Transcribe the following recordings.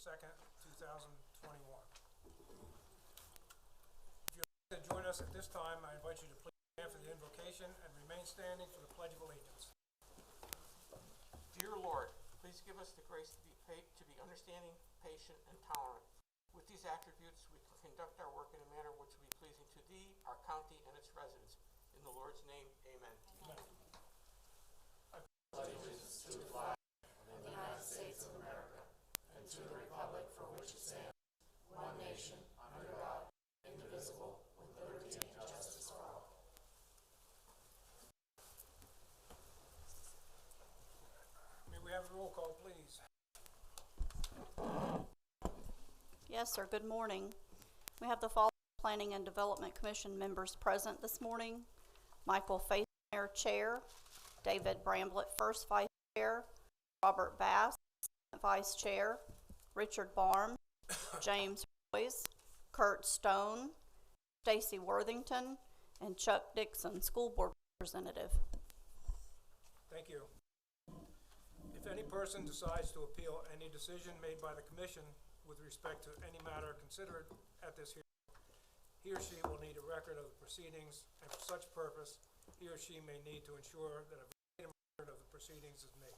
2nd, 2021. If you'd like to join us at this time, I invite you to please stand for the invocation and remain standing for the Pledge of Allegiance. Dear Lord, please give us the grace to be understanding, patient, and tolerant. With these attributes, we can conduct our work in a manner which will be pleasing to Thee, our county, and its residents. In the Lord's name, amen. Amen. Allegiance to the flag of the United States of America and to the republic for which it stands, one nation, under God, indivisible, with liberty and justice for all. May we have a roll call, please? Yes, sir. Good morning. We have the following Planning and Development Commission members present this morning. Michael Faithmeyer, Chair. David Bramblett, First Vice Chair. Robert Bass, Vice Chair. Richard Barnes, James Royce, Kurt Stone, Stacy Worthington, and Chuck Dixon, School Board Representative. Thank you. If any person decides to appeal any decision made by the Commission with respect to any matter considered at this hearing, he or she will need a record of the proceedings, and for such purpose, he or she may need to ensure that a verbatim record of the proceedings is made.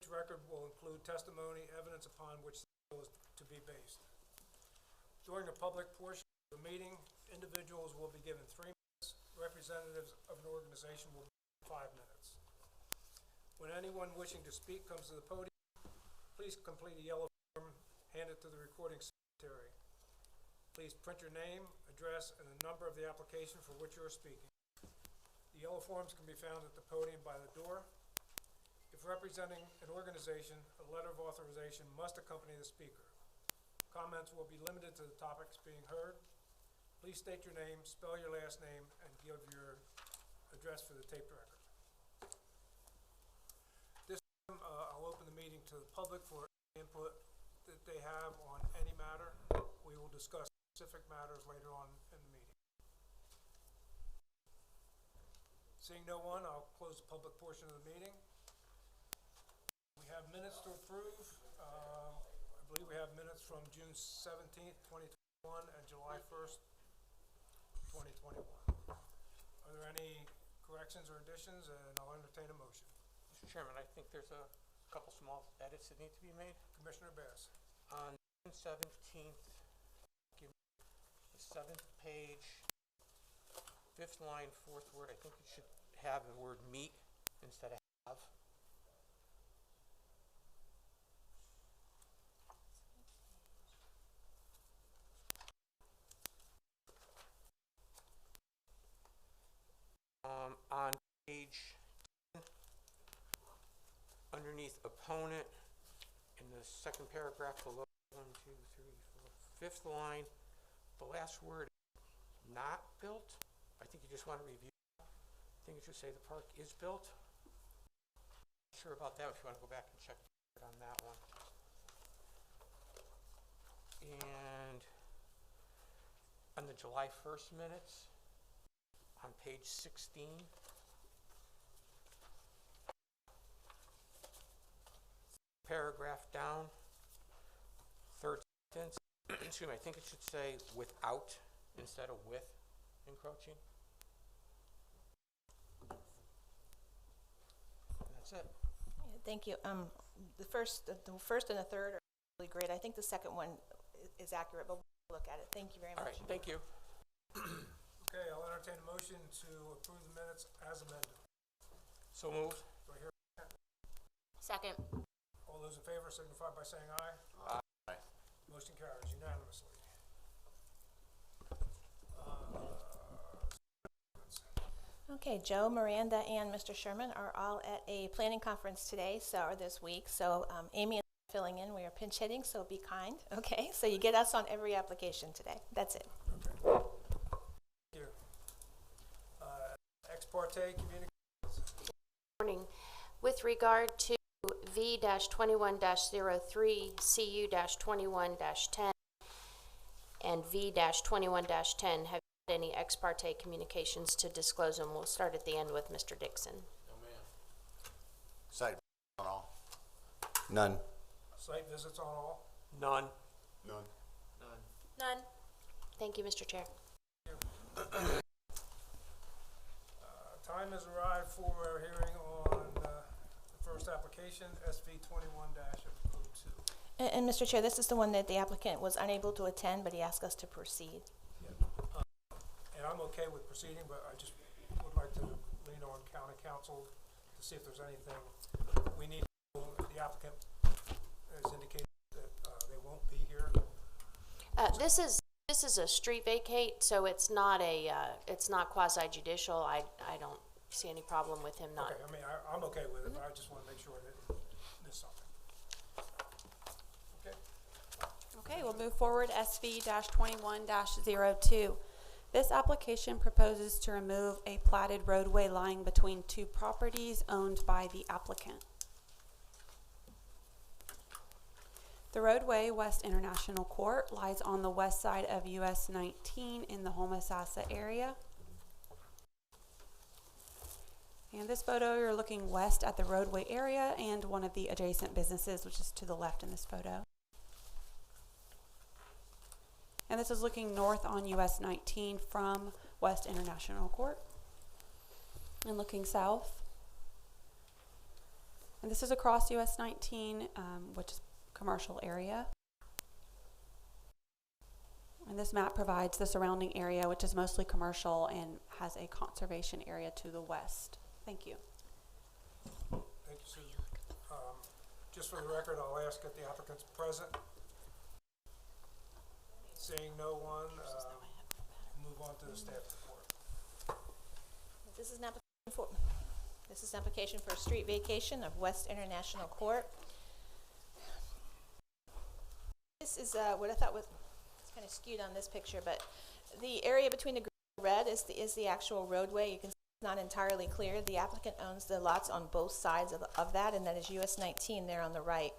Each record will include testimony, evidence upon which the appeal is to be based. During the public portion of the meeting, individuals will be given 3 minutes. Representatives of an organization will be given 5 minutes. When anyone wishing to speak comes to the podium, please complete a yellow form, hand it to the recording secretary. Please print your name, address, and the number of the application for which you are speaking. The yellow forms can be found at the podium by the door. If representing an organization, a letter of authorization must accompany the speaker. Comments will be limited to the topics being heard. Please state your name, spell your last name, and give your address for the taped record. This time, I'll open the meeting to the public for input that they have on any matter. We will discuss specific matters later on in the meeting. Seeing no one, I'll close the public portion of the meeting. We have minutes to approve. I believe we have minutes from June 17th, 2021 and July 1st, 2021. Are there any corrections or additions? And I'll entertain a motion. Mr. Chairman, I think there's a couple small edits that need to be made. Commissioner Bass. On June 17th, give me the 7th page, 5th line, 4th word. I think it should have the word meet instead of have. On page 10, underneath opponent, in the second paragraph below, 1, 2, 3, 4, 5th line, the last word, not built. I think you just want to review. I think it should say the park is built. Not sure about that, if you want to go back and check on that one. And on the July 1st minutes, on page 16, paragraph down, 3rd sentence, excuse me, I think it should say without instead of with encroaching. And that's it. Yeah, thank you. The first and the third are really great. I think the second one is accurate, but we'll look at it. Thank you very much. All right, thank you. Okay, I'll entertain a motion to approve the minutes as amended. So moved. Do I hear? Second. All those in favor signify by saying aye. Aye. Motion carries unanimously. Okay, Joe, Miranda, and Mr. Sherman are all at a planning conference today, or this week. So Amy and I are filling in. We are pinch hitting, so be kind. Okay, so you get us on every application today. That's it. Okay. Thank you. Ex parte communications. Morning. With regard to V-21-03, CU-21-10, and V-21-10, have you had any ex parte communications to disclose them? We'll start at the end with Mr. Dixon. No, ma'am. Site on all. None. Site visits on all. None. None. None. Thank you, Mr. Chair. Time has arrived for our hearing on the first application, SV 21-02. And Mr. Chair, this is the one that the applicant was unable to attend, but he asked us to proceed. And I'm okay with proceeding, but I just would like to lean on county council to see if there's anything we need. The applicant has indicated that they won't be here. This is a street vacate, so it's not quasi judicial. I don't see any problem with him not. Okay, I mean, I'm okay with it, but I just want to make sure that there's something. Okay. Okay, we'll move forward. SV-21-02. This application proposes to remove a platted roadway lying between two properties owned by the applicant. The roadway, West International Court, lies on the west side of US 19 in the Homosassa area. And this photo, you're looking west at the roadway area and one of the adjacent businesses, which is to the left in this photo. And this is looking north on US 19 from West International Court and looking south. And this is across US 19, which is commercial area. And this map provides the surrounding area, which is mostly commercial and has a conservation area to the west. Thank you. Thank you, Susan. Just for the record, I'll ask if the applicant's present. Seeing no one, move on to the staff report. This is an application for a street vacation of West International Court. This is what I thought was, it's kind of skewed on this picture, but the area between the green and red is the actual roadway. You can see it's not entirely clear. The applicant owns the lots on both sides of that, and that is US 19 there on the right.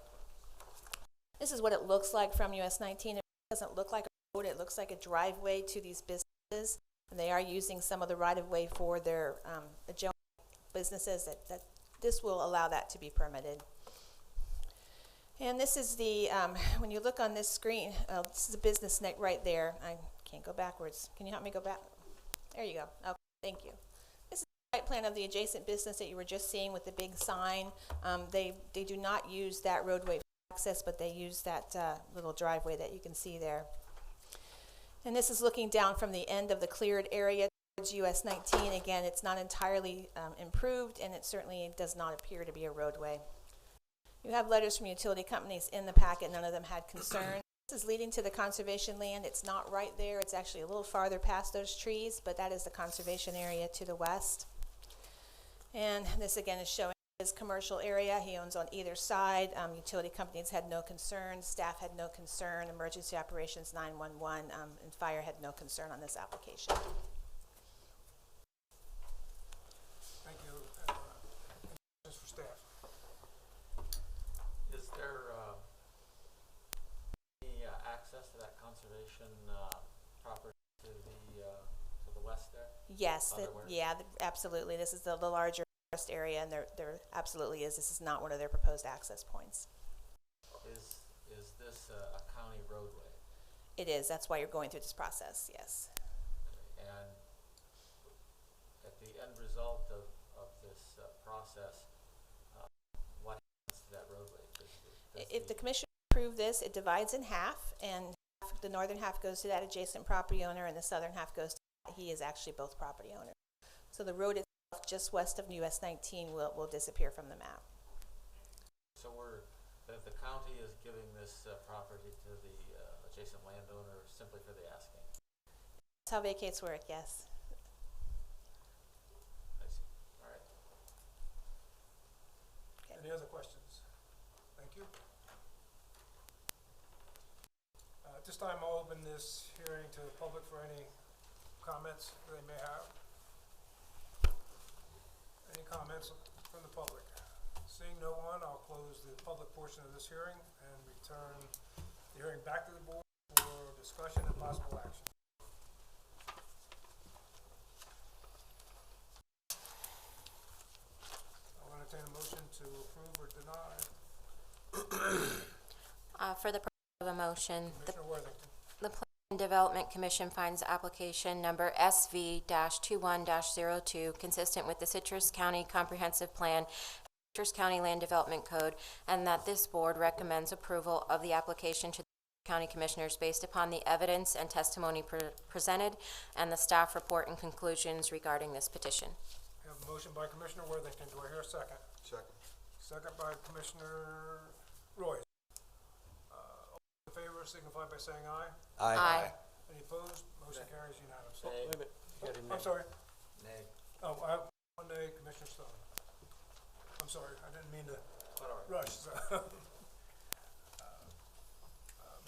This is what it looks like from US 19. It doesn't look like a road. It looks like a driveway to these businesses, and they are using some of the right-of-way for their adjacent businesses. That this will allow that to be permitted. And this is the, when you look on this screen, this is a business right there. I can't go backwards. Can you help me go back? There you go. Okay, thank you. This is the site plan of the adjacent business that you were just seeing with the big sign. They do not use that roadway for access, but they use that little driveway that you can see there. And this is looking down from the end of the cleared area towards US 19. Again, it's not entirely improved, and it certainly does not appear to be a roadway. You have letters from utility companies in the packet. None of them had concern. This is leading to the conservation land. It's not right there. It's actually a little farther past those trees, but that is the conservation area to the west. And this again is showing his commercial area. He owns on either side. Utility companies had no concern. Staff had no concern. Emergency operations 911 and fire had no concern on this application. Thank you. Questions for staff? Is there any access to that conservation property to the west there? Yes, Otherwhere? absolutely. This is the larger forest area, and there absolutely is. This is not one of their proposed access points. Is this a county roadway? It is. That's why you're going through this process. Yes. And at the end result of this process, what happens to that roadway? If the commission approve this, it divides in half, and the northern half goes to that adjacent property owner, and the southern half goes to he is actually both property owners. So the road itself, just west of US 19, will disappear from the map. So the county is giving this property to the adjacent landowner simply for the asking? That's how vacates work, yes. I see. All right. Okay. Any other questions? Thank you. At this time, I'll open this hearing to the public for any comments they may have. Any comments from the public? Seeing no one, I'll close the public portion of this hearing and return the hearing back to the board for discussion and possible action. I'll entertain a motion to approve or deny. For the purpose The motion. Commissioner Worthington. The Planning and Development Commission finds application number SV-21-02 consistent with the Citrus County Comprehensive Plan, Citrus County Land Development Code, and that this board recommends approval of the application to the County Commissioners based upon the evidence and testimony presented and the staff report and conclusions regarding this petition. We have a motion by Commissioner Worthington. Do I hear a second? Second. Second by Commissioner Royce. All in favor signify by saying aye. Aye. Any opposed? Motion carries unanimously. Nay. Wait a minute, you got a I'm name. sorry. Nay. Oh, I have one day, Commissioner Stone. I'm sorry, I didn't mean to rush. So.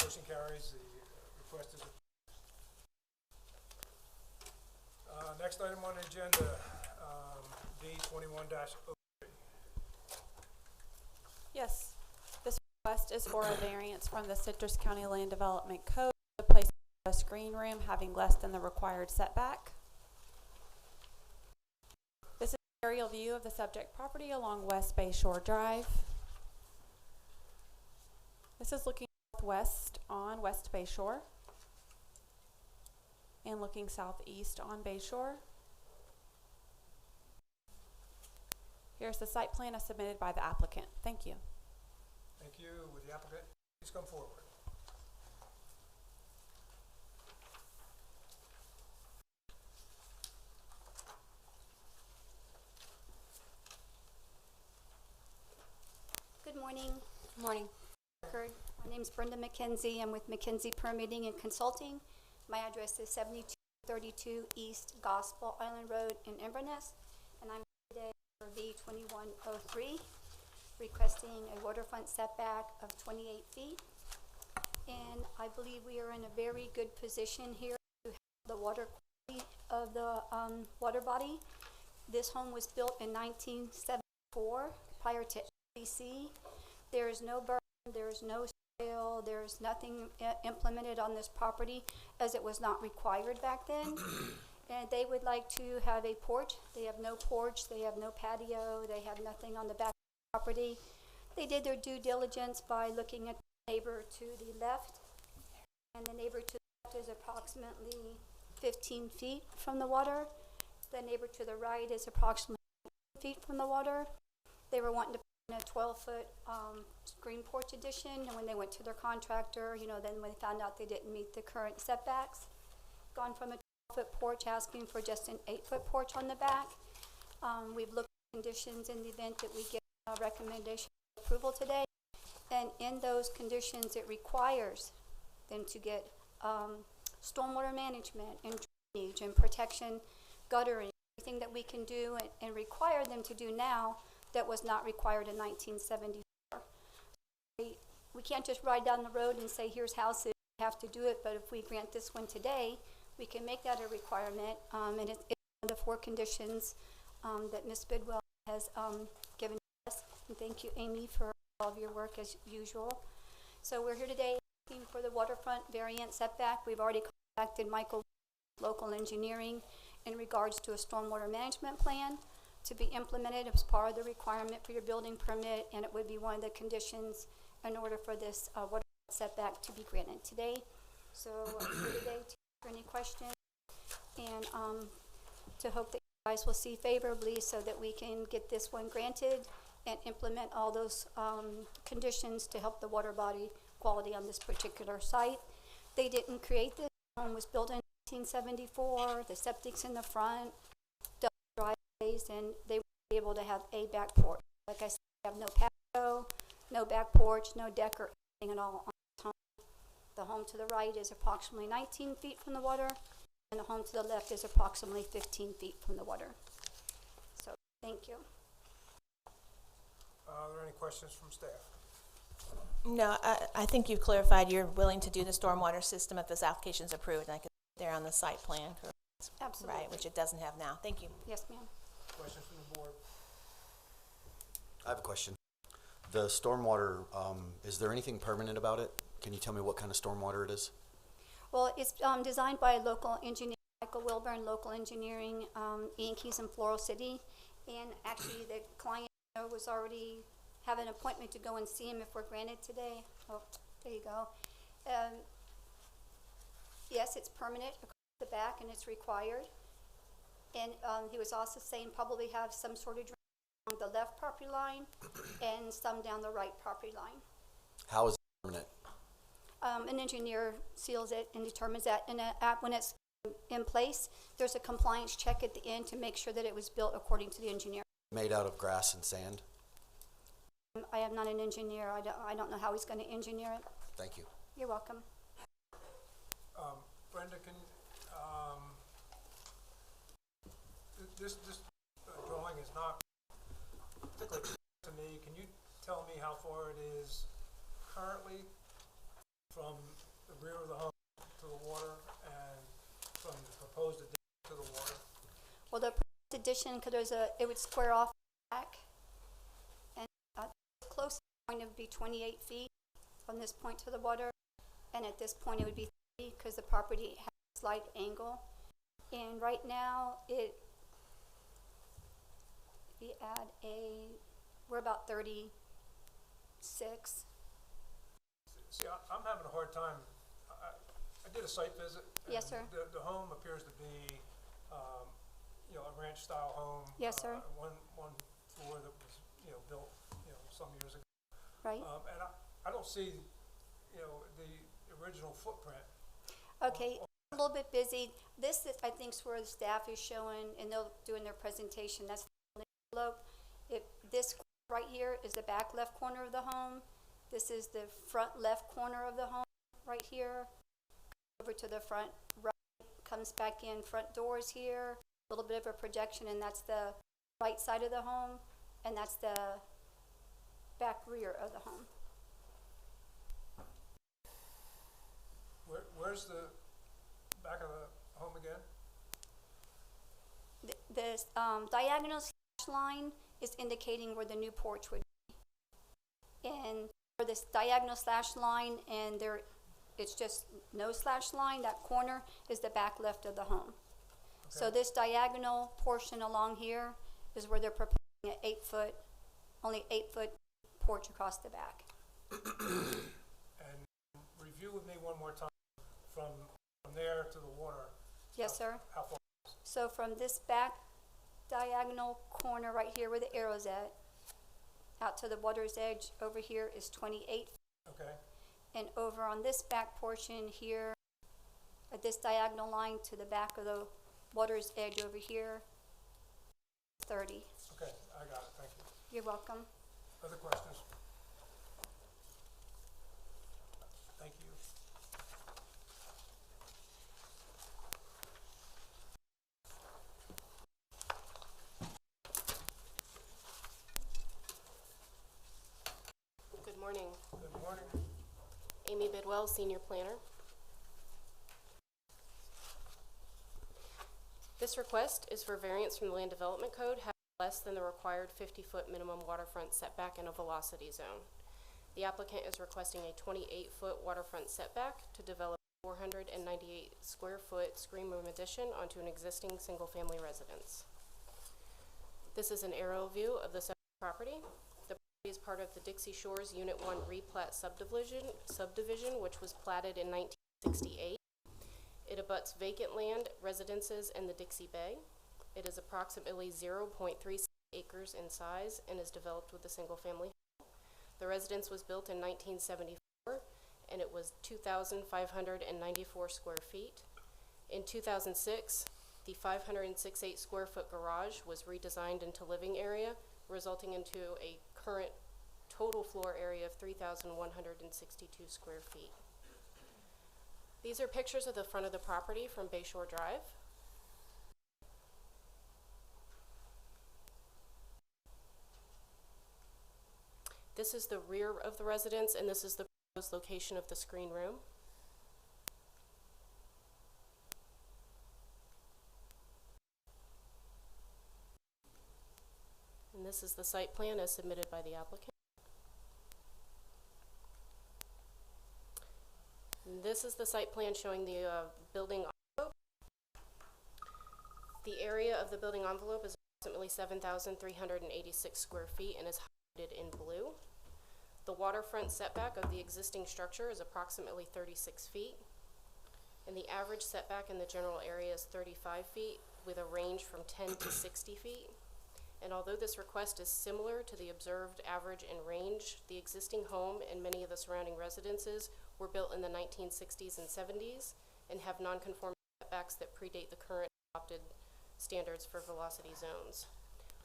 Motion carries. The request is approved. Next item on the agenda, D21-03. Yes, this request is for a variance from the Citrus County Land Development Code to place a screen room having less than the required setback. This is an aerial view of the subject property along West Bay Shore Drive. This is looking northwest on West Bay Shore and looking southeast on Bay Shore. Here's the site plan as submitted by the applicant. Thank you. Thank you. Would the applicant please come forward? Good morning. Good morning. Record. My name is Brenda McKenzie. I'm with McKenzie Permitting and Consulting. My address is 7232 East Gospel Island Road in Inverness, and I'm here today for V2103, requesting a waterfront setback of 28 feet. And I believe we are in a very good position here to have the water quality of the water body. This home was built in 1974 prior to LBC. There is no burn, there is no swale, there is nothing implemented on this property as it was not required back then. And they would like to have a porch. They have no porch, they have no patio, they have nothing on the back of the property. They did their due diligence by looking at the neighbor to the left, and the neighbor to the left is approximately 15 feet from the water. The neighbor to the right is approximately 10 feet from the water. They were wanting to put in a 12-foot screen porch addition, and when they went to their contractor, then when they found out they didn't meet the current setbacks, gone from a 12-foot porch asking for just an 8-foot porch on the back. We've looked at conditions in the event that we get a recommendation of approval today, and in those conditions it requires them to get stormwater management and drainage and protection, guttering, everything that we can do and require them to do now that was not required in 1974. We can't just ride down the road and say, here's houses, you have to do it, but if we grant this one today, we can make that a requirement, and it's one of the 4 conditions that Ms. Bidwell has given us. And thank you, Amy, for all of your work as usual. So we're here today asking for the waterfront variance setback. We've already contacted Michael, local engineering, in regards to a stormwater management plan to be implemented as part of the requirement for your building permit, and it would be one of the conditions in order for this water setback to be granted today. So I'm here today to answer any questions and to hope that you guys will see favorably so that we can get this one granted and implement all those conditions to help the water body quality on this particular site. They didn't create this. The home was built in 1974. The septic's in the front, driveways, and they were able to have a back porch. Like I said, they have no patio, no back porch, no deck or anything at all on this home. The home to the right is approximately 19 feet from the water, and the home to the left is approximately 15 feet from the water. So, thank you. Are there any questions from staff? No, I think you've clarified you're willing to do the stormwater system if this application's approved, and I could there on the site plan, correct? Absolutely. Right, which it doesn't have now. Thank you. Yes, ma'am. Questions from the board? I have a question. The stormwater, is there anything permanent about it? Can you tell me what kind of stormwater it is? Well, it's designed by a local engineer, Michael Wilburn, local engineering, Yankees in Floral City. And actually, the client was already have an appointment to go and see him if we're granted today. Oh, there you go. Yes, it's permanent across the back and it's required. And he was also saying probably have some sort of drain on the left property line and some down the right property line. How is it permanent? An engineer seals it and determines that, and when it's in place, there's a compliance check at the end to make sure that it was built according to the engineer. Made out of grass and sand? I am not an engineer. I don't know how he's going to engineer it. Thank you. You're welcome. Brenda, can, this drawing is not particularly clear to me. Can you tell me how far it is currently from the rear of the home to the water and from the proposed addition to the water? Well, the proposed addition, because it would square off back, and the closest point would be 28 feet from this point to the water, and at this point it would be 30 because the property has a slight angle. And right now, we're about 36. See, I'm having a hard time. I did a site visit. Yes, sir. The home appears to be, a ranch-style home. Yes, sir. One floor that was, built, some years ago. Right. And I don't see, the original footprint. Okay, a little bit busy. This is, I think, is where the staff is showing, and they'll do in their presentation. That's the envelope. This right here is the back left corner of the home. This is the front left corner of the home right here. Over to the front right, comes back in, front doors here. A little bit of a projection, and that's the right side of the home, and that's the back rear of the home. Where's the back of the home again? The diagonal slash line is indicating where the new porch would be. And for this diagonal slash line, and it's just no slash line, that corner is the back left of the home. Okay. So this diagonal portion along here is where they're proposing an only 8 foot porch across the back. And review with me one more time from there to the water. Yes, sir. How far? So from this back diagonal corner right here where the arrow's at, out to the water's edge over here is 28 feet. Okay. And over on this back portion here, at this diagonal line to the back of the water's edge over here, 30. Okay, I got it. Thank you. You're welcome. Other questions? Thank you. Good morning. Good morning. Amy Bidwell, Senior Planner. This request is for variance from the Land Development Code having less than the required 50-foot minimum waterfront setback in a velocity zone. The applicant is requesting a 28-foot waterfront setback to develop a 498 square foot screen room addition onto an existing single-family residence. This is an aerial view of the property. The property is part of the Dixie Shores Unit 1 replat subdivision, which was platted in 1968. It abuts vacant land, residences, and the Dixie Bay. It is approximately 0.36 acres in size and is developed with a single-family home. The residence was built in 1974, and it was 2,594 square feet. In 2006, the 568 square foot garage was redesigned into living area, resulting into a current total floor area of 3,162 square feet. These are pictures of the front of the property from Bayshore Drive. This is the rear of the residence, and this is the proposed location of the screen room. And this is the site plan as submitted by the applicant. And this is the site plan showing the building envelope. The area of the building envelope is approximately 7,386 square feet and is highlighted in blue. The waterfront setback of the existing structure is approximately 36 feet, and the average setback in the general area is 35 feet, with a range from 10 to 60 feet. And although this request is similar to the observed average and range, the existing home and many of the surrounding residences were built in the 1960s and 70s and have non-conforming setbacks that predate the current adopted standards for velocity zones.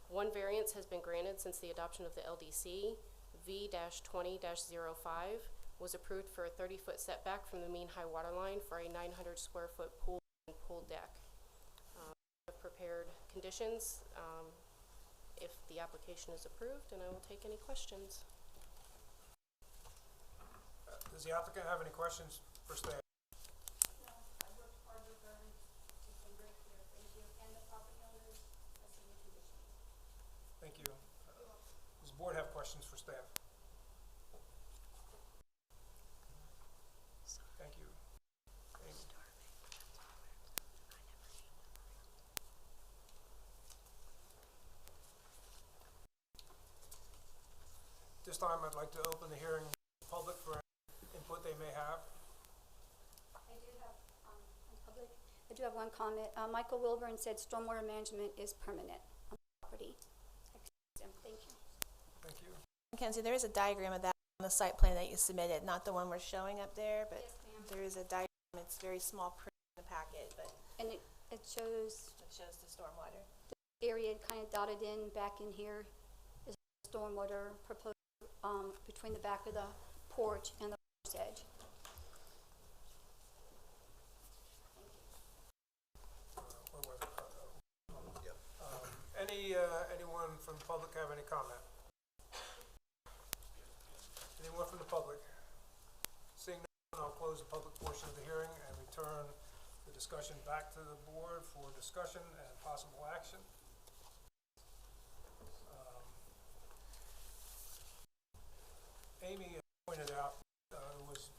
One variance has been granted since the adoption of the LDC. V-20-05 was approved for a 30-foot setback from the mean high water line for a 900 square foot pool and pool deck. I've prepared conditions if the application is approved, and I will take any questions. Does the applicant have any questions for staff? No, I worked hard with her. It's been great here. Thank you. And the property owners, that's the conditions. Thank you. Does the board have questions for staff? Thank you. Amy? This time I'd like to open the hearing to the public for any input they may have. I do have one comment. Michael Wilburn said stormwater management is permanent on the property. Thank you. Thank you. Mackenzie, there is a diagram of that on the site plan that you submitted, not the one we're showing up there, but Yes, ma'am. there is a diagram. It's very small print in the packet, but And it shows it shows the stormwater. the area kind of dotted in back in here is stormwater proposed between the back of the porch and the porch edge. Where was it? Anyone from the public have any comment? Anyone from the public? Seeing no one, I'll close the public portion of the hearing and return the discussion back to the board for discussion and possible action. Amy pointed out was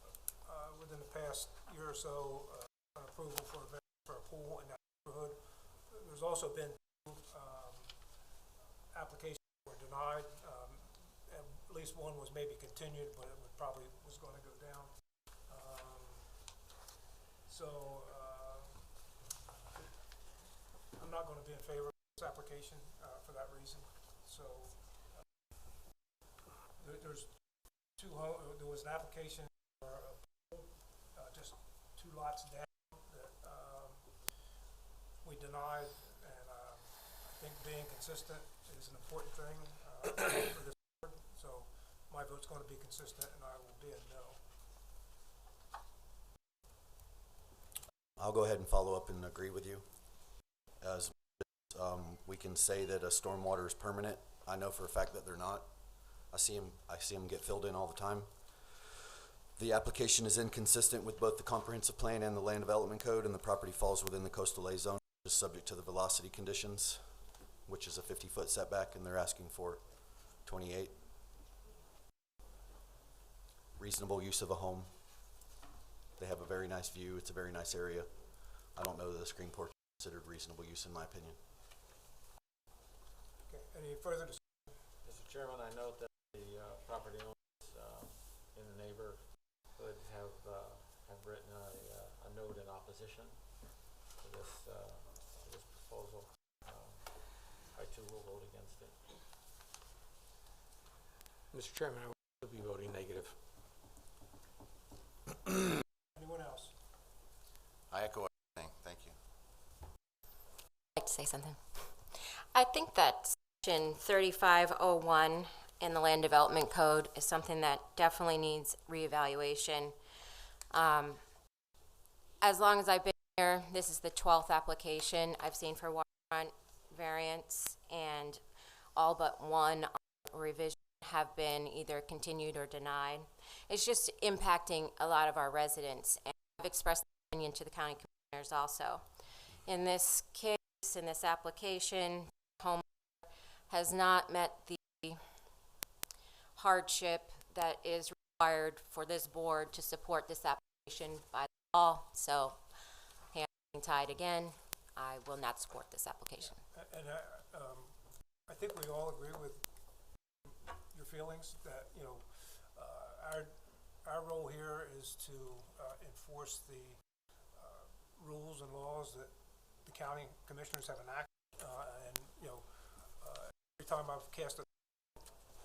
within the past year or so an approval for a pool in that neighborhood. There's also been applications that were denied. At least one was maybe continued, but it probably was going to go down. I'm not going to be in favor of this application for that reason. So there's there was an application for a pool, just 2 lots down that we denied, and I think being consistent is an important thing for this board. So my vote's going to be consistent, and I will be a no. I'll go ahead and follow up and agree with you. As we can say that a stormwater is permanent. I know for a fact that they're not. I see them get filled in all the time. The application is inconsistent with both the comprehensive plan and the land development code, and the property falls within the coastal A zone, which is subject to the velocity conditions, which is a 50-foot setback, and they're asking for 28. Reasonable use of a home. They have a very nice view. It's a very nice area. I don't know that the screen porch is considered reasonable use in my opinion. Okay. Any further discussion? Mr. Chairman, I note that the property owners in the neighborhood have written a note in opposition to this proposal. I too will vote against it. Mr. Chairman, I will be voting negative. Anyone else? I echo everything. Thank you. I'd like to say something. I think that section 3501 in the Land Development Code is something that definitely needs reevaluation. As long as I've been here, this is the 12th application I've seen for waterfront variance, and all but one revision have been either continued or denied. It's just impacting a lot of our residents, and I've expressed the opinion to the county commissioners also. In this case, in this application, homeowner has not met the hardship that is required for this board to support this application by law. So, hands being tied again, I will not support this application. And I think we all agree with your feelings that, our role here is to enforce the rules and laws that the county commissioners have enacted. And, you know, every time I've cast a,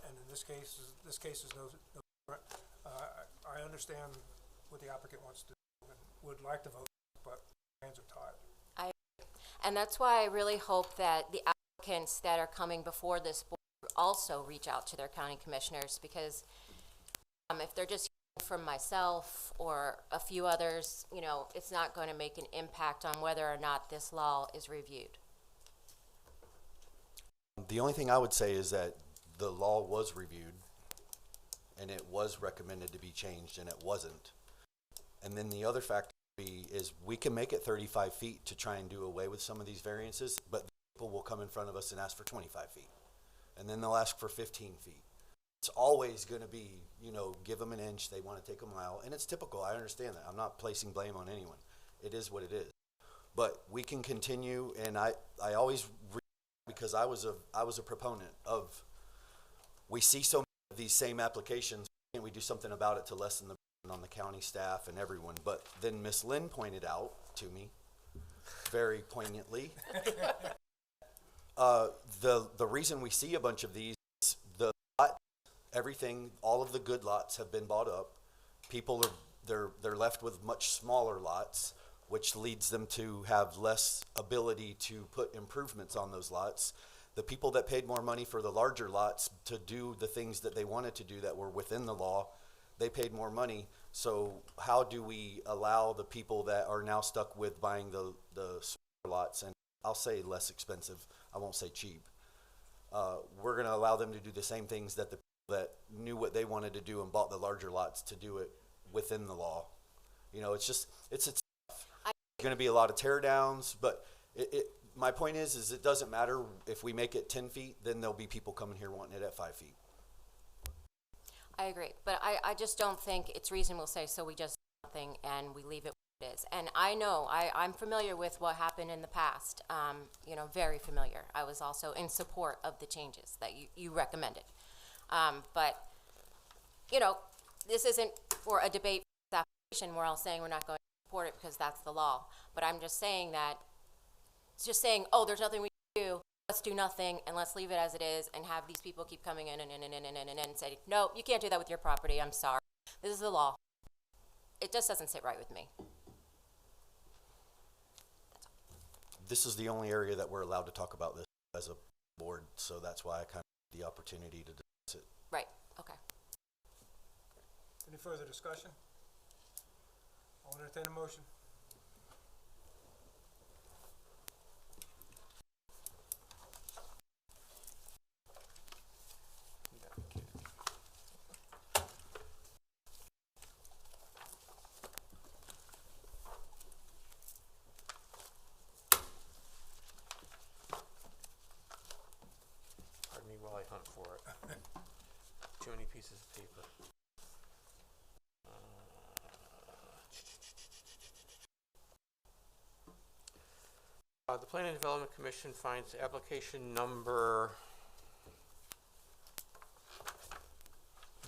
and in this case is no different. I understand what the applicant wants to do and would like to vote, but hands are tied. And that's why I really hope that the applicants that are coming before this board also reach out to their county commissioners, because if they're just hearing from myself or a few others, you know, it's not going to make an impact on whether or not this law is reviewed. The only thing I would say is that the law was reviewed and it was recommended to be changed and it wasn't. And then the other factor is we can make it 35 feet to try and do away with some of these variances, but people will come in front of us and ask for 25 feet. And then they'll ask for 15 feet. It's always going to be, you know, give them an inch, they want to take a mile. And it's typical, I understand that. I'm not placing blame on anyone. It is what it is. But we can continue, and I always, because I was a proponent of, we see so many of these same applications, and we do something about it to lessen the burden on the county staff and everyone. But then Miss Lynn pointed out to me, very poignantly, the reason we see a bunch of these, the lot, everything, all of the good lots have been bought up. People are, they're left with much smaller lots, which leads them to have less ability to put improvements on those lots. The people that paid more money for the larger lots to do the things that they wanted to do that were within the law, they paid more money. So how do we allow the people that are now stuck with buying the smaller lots, and I'll say less expensive, I won't say cheap, we're going to allow them to do the same things that the people that knew what they wanted to do and bought the larger lots to do it within the law. You know, it's going to be a lot of tear downs, but my point is it doesn't matter if we make it 10 feet, then there'll be people coming here wanting it at 5 feet. I agree, but I just don't think it's reasonable to say, so we just do nothing and we leave it where it is. And I know, I'm familiar with what happened in the past, you know, very familiar. I was also in support of the changes that you recommended. But, you know, this isn't for a debate for this application. We're all saying we're not going to support it because that's the law. But I'm just saying that, it's just saying, oh, there's nothing we can do, let's do nothing and let's leave it as it is and have these people keep coming in and say, no, you can't do that with your property, I'm sorry. This is the law. It just doesn't sit right with me. This is the only area that we're allowed to talk about this as a board, so that's why I kind of had the opportunity to discuss it. Right, okay. Any further discussion? I'll entertain a motion. Pardon me while I hunt for it. Too many pieces of paper. The Planning and Development Commission finds application number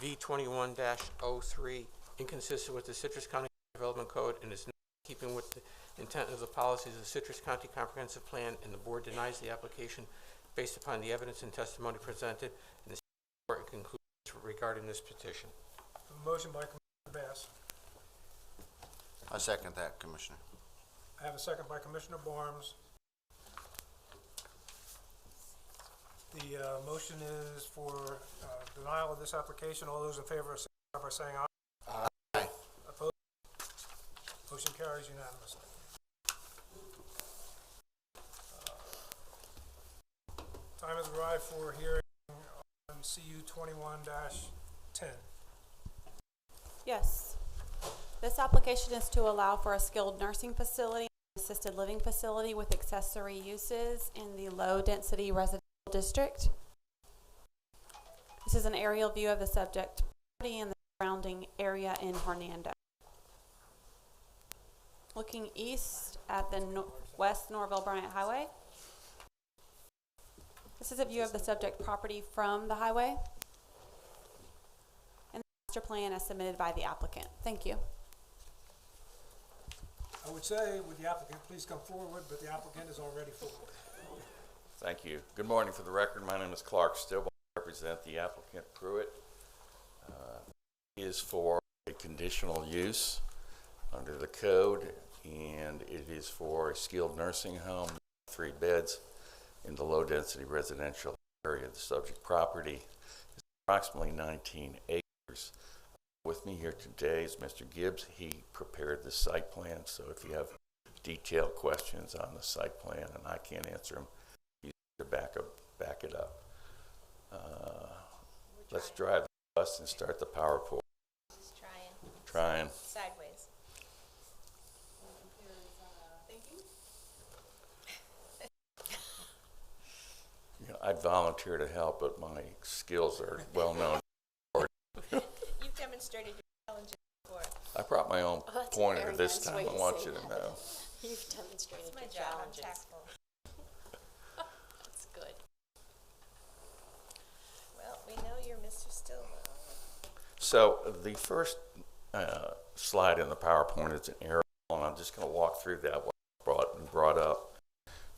V21-03 inconsistent with the Citrus County Development Code and is not in keeping with the intent of the policies of the Citrus County Comprehensive Plan, and the board denies the application based upon the evidence and testimony presented and the important conclusions regarding this petition. A motion by Commissioner Bass. I second that, Commissioner. I have a second by Commissioner Barnes. The motion is for denial of this application. All those in favor signify by saying aye. Aye. Opposed? Motion carries unanimously. Time has arrived for hearing on CU 21-10. Yes. This application is to allow for a skilled nursing facility, assisted living facility with accessory uses in the low-density residential district. This is an aerial view of the subject property and the surrounding area in Hernando. Looking east at the West Norville Bryant Highway. This is a view of the subject property from the highway. And master plan as submitted by the applicant. Thank you. I would say, would the applicant please come forward, but the applicant is already forward. Thank you. Good morning. For the record, my name is Clark Stillwell. I represent the applicant Pruitt. Is for a conditional use under the code, and it is for a skilled nursing home, 3 beds in the low-density residential area. The subject property is approximately 19 acres. With me here today is Mr. Gibbs. He prepared the site plan, so if you have detailed questions on the site plan and I can't answer them, he's to back it up. Let's drive the bus and start the PowerPoint. Just trying. Trying. Sideways. You know, I'd volunteer to help, but my skills are well known. You've demonstrated your challenges before. I brought my own Oh, that's a pointer very this nice time. way I to want say you to that. know. You've demonstrated It's my your job. I'm challenges. tactful. That's good. Well, we know you're Mr. Stillwell. So the first slide in the PowerPoint is an aerial, and I'm just going to walk through that. What brought up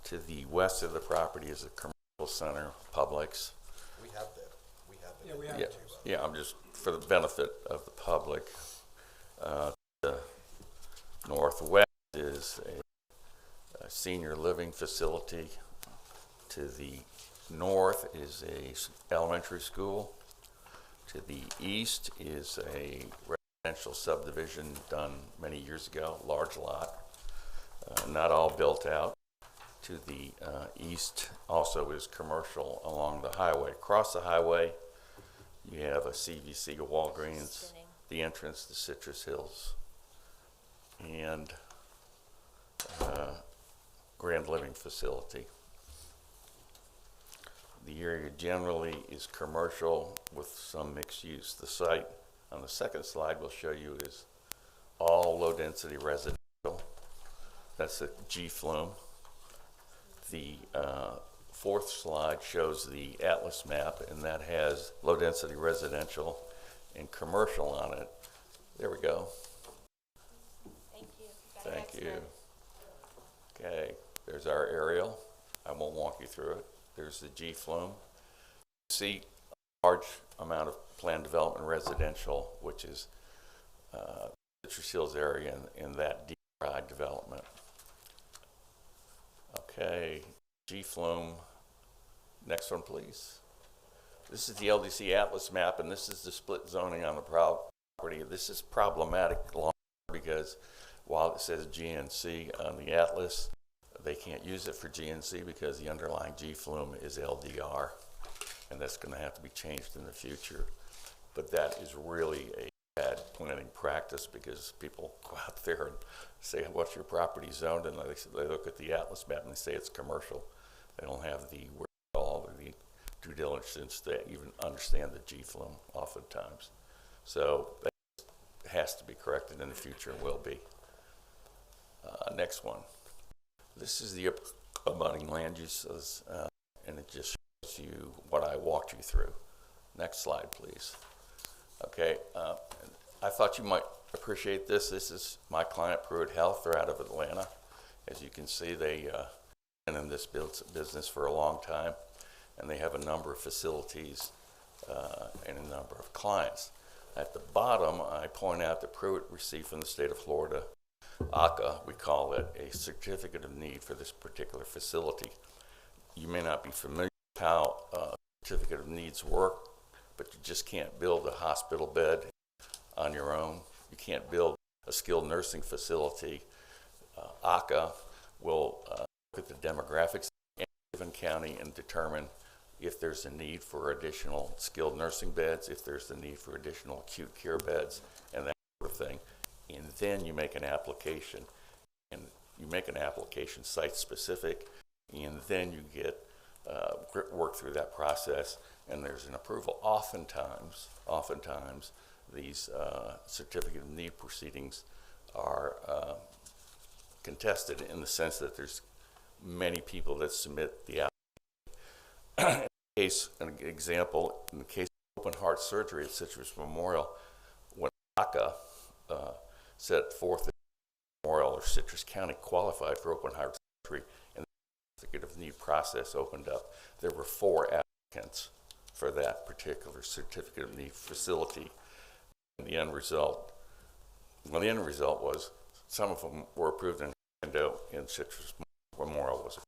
to the west of the property is a commercial center, Publix. We have that. Yeah, we have Yeah, to. yeah. I'm just for the benefit of the public. The northwest is a senior living facility. To the north is a elementary school. To the east is a residential subdivision done many years ago, large lot, not all built out. To the east also is commercial along the highway. Across the highway, you have a CVC, a Walgreens, Spinning. the entrance to Citrus Hills, and Grand Living Facility. The area generally is commercial with some mixed use. The site on the second slide we'll show you is all low density residential. That's a G flume. The fourth slide shows the atlas map, and that has low density residential and commercial on it. There we go. Thank you. Got an Thank you. excellent. Okay, there's our aerial. I won't walk you through it. There's the G flume. See a large amount of planned development residential, which is Citrus Hills area in that DRI development. Okay, G flume. Next one, please. This is the LDC Atlas map, and this is the split zoning on the property. This is problematic long because while it says GNC on the Atlas, they can't use it for GNC because the underlying G flume is LDR, and that's going to have to be changed in the future. But that is really a bad planning practice because people go out there and say, what's your property zoned? And they look at the Atlas map and they say it's commercial. They don't have the wherewithal or the due diligence to even understand the G flume oftentimes. So that has to be corrected in the future and will be. Next one. This is the abutting land uses, and it just shows you what I walked you through. Next slide, please. Okay, I thought you might appreciate this. This is my client, Pruitt Health. They're out of Atlanta. As you can see, they've been in this business for a long time, and they have a number of facilities and a number of clients. At the bottom, I point out that Pruitt received from the state of Florida, ACA, we call it, a certificate of need for this particular facility. You may not be familiar with how certificate of needs work, but you just can't build a hospital bed on your own. You can't build a skilled nursing facility. ACA will look at the demographics in a given county and determine if there's a need for additional skilled nursing beds, if there's the need for additional acute care beds, and that sort of thing. And then you make an application, and you make an application site-specific, and then you get work through that process, and there's an approval. Oftentimes, these certificate of need proceedings are contested in the sense that there's many people that submit the application. An example, in the case of open heart surgery at Citrus Memorial, ACA set forth that Memorial or Citrus County qualified for open heart surgery, and the certificate of need process opened up. There were 4 applicants for that particular certificate of need facility. And the end result was some of them were approved in Orlando, and Citrus Memorial was.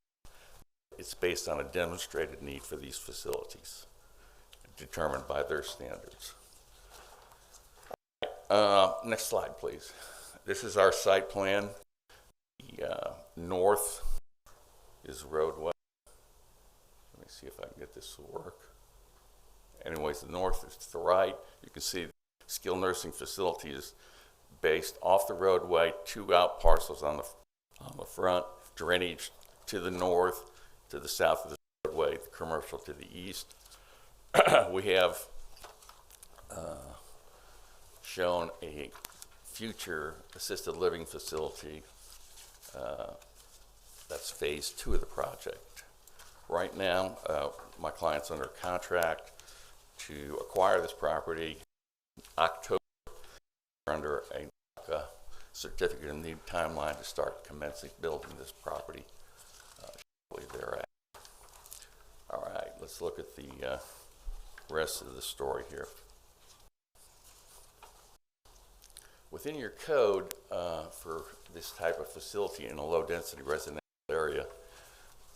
It's based on a demonstrated need for these facilities, determined by their standards. Next slide, please. This is our site plan. The north is roadway. Let me see if I can get this to work. Anyways, the north is to the right. You can see skilled nursing facility is based off the roadway, 2 out parcels on the front, drainage to the north, to the south of the roadway, the commercial to the east. We have shown a future assisted living facility. That's phase 2 of the project. Right now, my client's under contract to acquire this property in October under a certificate of need timeline to start commencing building this property shortly thereafter. All right, let's look at the rest of the story here. Within your code for this type of facility in a low-density residential area,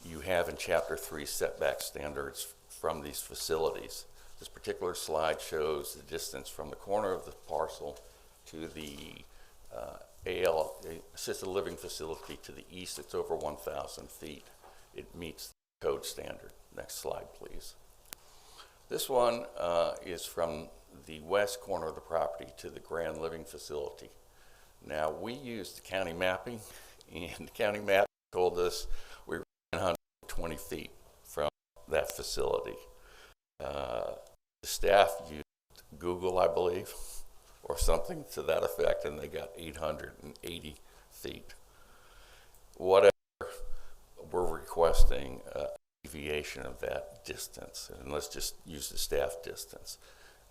you have in Chapter 3 setback standards from these facilities. This particular slide shows the distance from the corner of the parcel to the assisted living facility to the east. It's over 1,000 feet. It meets the code standard. Next slide, please. This one is from the west corner of the property to the grand living facility. Now, we used the county mapping, and the county map told us we were 920 feet from that facility. The staff used Google, I believe, or something to that effect, and they got 880 feet. Whatever, we're requesting a deviation of that distance, and let's just use the staff distance.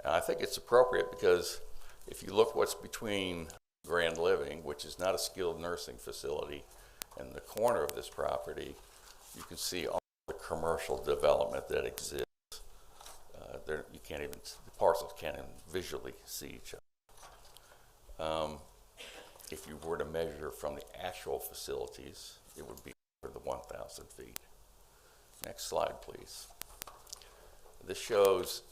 And I think it's appropriate because if you look what's between Grand Living, which is not a skilled nursing facility, and the corner of this property, you can see all the commercial development that exists. You can't even, the parcels can't even visually see each other. If you were to measure from the actual facilities, it would be over the 1,000 feet. Next slide, please. This shows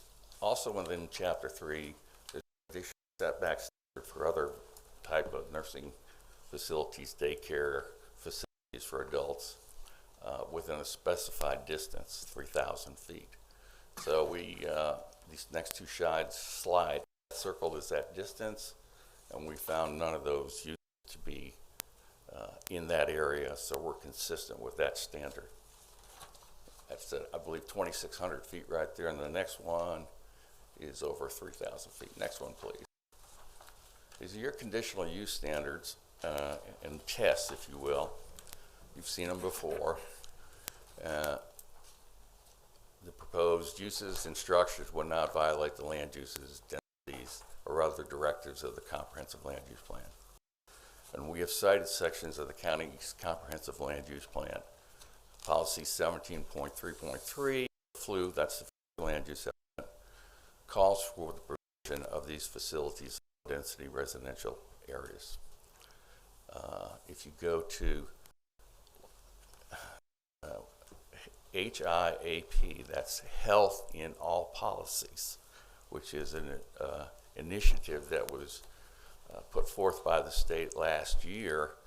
also within Chapter 3, there's additional setbacks for other type of nursing facilities, daycare facilities for adults, within a specified distance, 3,000 feet. So these next 2 slide circled is that distance, and we found none of those used to be in that area, so we're consistent with that standard. That's, I believe, 2,600 feet right there, and the next one is over 3,000 feet. Next one, please. These are your conditional use standards and tests, if you will. You've seen them before. The proposed uses and structures would not violate the land uses, densities, or other directives of the Comprehensive Land Use Plan. And we have cited sections of the county's Comprehensive Land Use Plan. Policy 17.3.3, FLU, that's the land use element, calls for the provision of these facilities in density residential areas. If you go to HIAP, that's Health in All Policies, which is an initiative that was put forth by the state last year,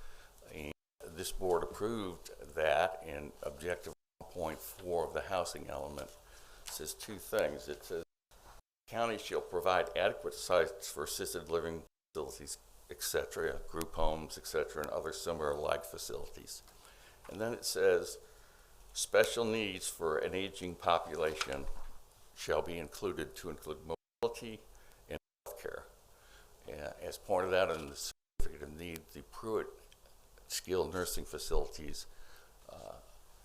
and this board approved that. In objective 1.4 of the housing element, it says 2 things. It says county shall provide adequate sites for assisted living facilities, etc., group homes, etc., and other similar like facilities. And then it says special needs for an aging population shall be included to include mobility and health care. As pointed out in the certificate of need, the Pruitt skilled nursing facilities,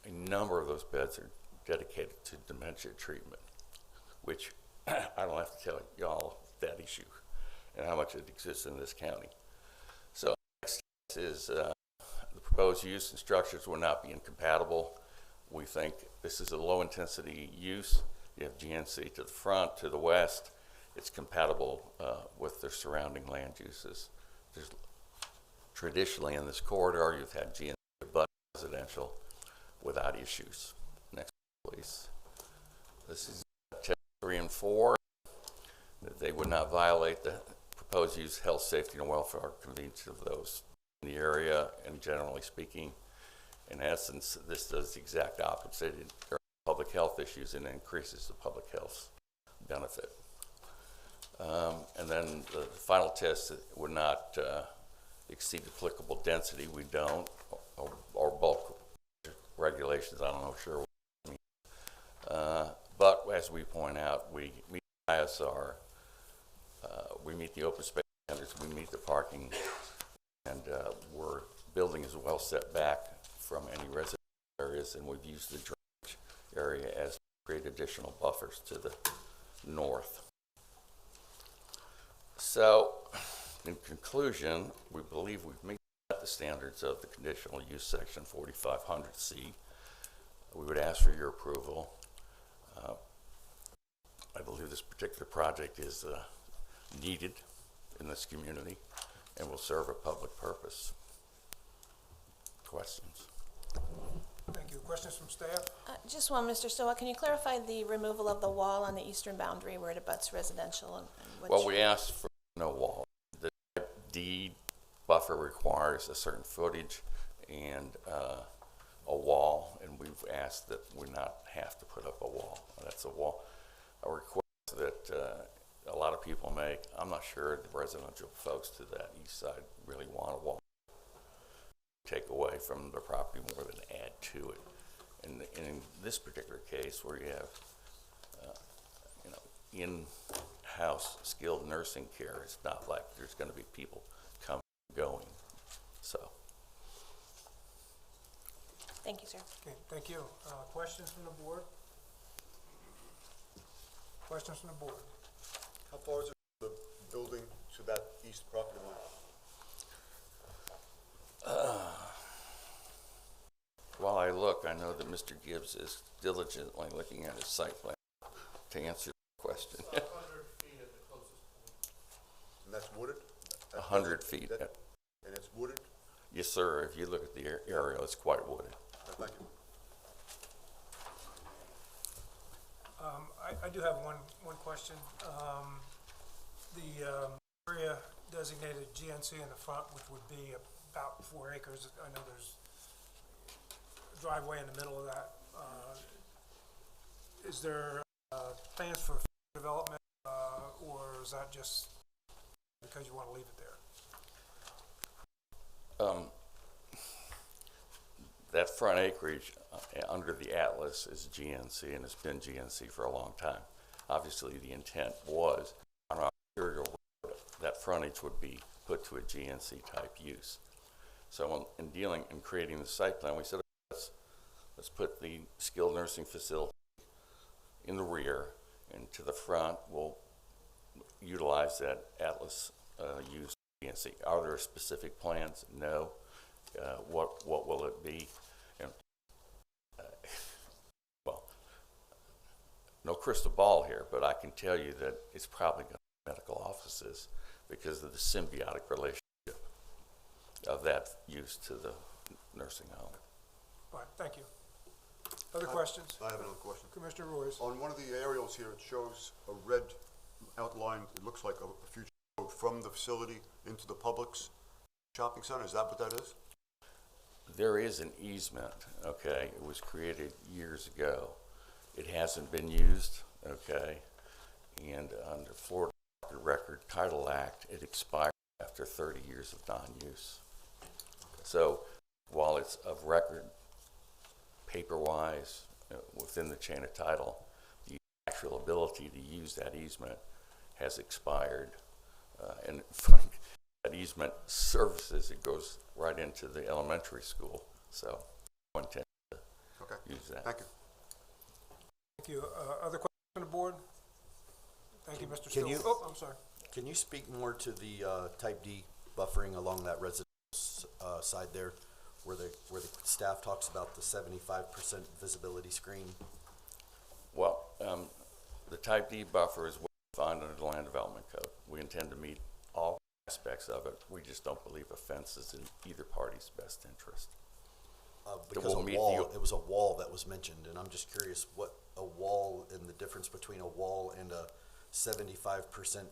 a number of those beds are dedicated to dementia treatment, which I don't have to tell y'all that issue and how much it exists in this county. So next is the proposed use and structures will not be incompatible. We think this is a low-intensity use. You have GNC to the front, to the west. It's compatible with the surrounding land uses. There's traditionally in this corridor, you've had GNC but residential without issues. Next, please. This is test 3 and 4. That they would not violate the proposed use, health, safety, and welfare, or convenience of those in the area, and generally speaking. In essence, this does the exact opposite. There are public health issues and increases the public health benefit. And then the final test would not exceed applicable density. We don't, or bulk regulations. I don't know sure what I mean. But as we point out, we meet ISR, we meet the open space standards, we meet the parking, and building is well set back from any residential areas, and we've used the drainage area as to create additional buffers to the north. So, in conclusion, we believe we've met the standards of the conditional use section 4500C. We would ask for your approval. I believe this particular project is needed in this community and will serve a public purpose. Questions? Thank you. Questions from staff? Just one, Mr. Stoa, can you clarify the removal of the wall on the eastern boundary where it abuts residential? And Well, we asked for no wall. The deed buffer requires a certain footage and a wall, and we've asked that we not have to put up a wall. That's a request that a lot of people make. I'm not sure the residential folks to that east side really want a wall. Take away from the property more than add to it. And in this particular case, where you have, in-house skilled nursing care, it's not like there's going to be people coming and going. So. Thank you, sir. Okay, thank you. Questions from the board? Questions from the board? How far is it from the building to that east property line? While I look, I know that Mr. Gibbs is diligently looking at his site plan to answer the question. 500 feet at the closest point. And that's wooded? 100 feet. And it's wooded? Yes, sir. If you look at the area, it's quite wooded. Thank you. I do have one question. The area designated GNC in the front, which would be about 4 acres. I know there's a driveway in the middle of that. Is there plans for development, or is that just because you want to leave it there? That front acreage under the Atlas is GNC, and it's been GNC for a long time. Obviously, the intent was on our arterial road, that frontage would be put to a GNC type use. So in creating the site plan, we said, let's put the skilled nursing facility in the rear, and to the front, we'll utilize that Atlas use GNC. Are there specific plans? No. What will it be? Well, no crystal ball here, but I can tell you that it's probably going to be medical offices because of the symbiotic relationship of that use to the nursing home. All right, thank you. Other questions? I have another question. Commissioner Royce. On one of the aerials here, it shows a red outline. It looks like a future road from the facility into the Publix shopping center. Is that what that is? There is an easement, okay? It was created years ago. It hasn't been used, okay? And under Florida Record Title Act, it expired after 30 years of non-use. So while it's of record paper-wise within the chain of title, the actual ability to use that easement has expired. And that easement services, it goes right into the elementary school. So I intend to use that. Thank you. Thank you. Other questions from the board? Thank you, Mr. Can Still. you- Oh, I'm sorry. Can you speak more to the type D buffering along that residential side there, where the staff talks about the 75% visibility screen? Well, the type D buffer is what we find under the Land Development Code. We intend to meet all aspects of it. We just don't believe a fence is in either party's best interest. Because it was a wall that was mentioned, and I'm just curious what a wall and the difference between a wall and a 75%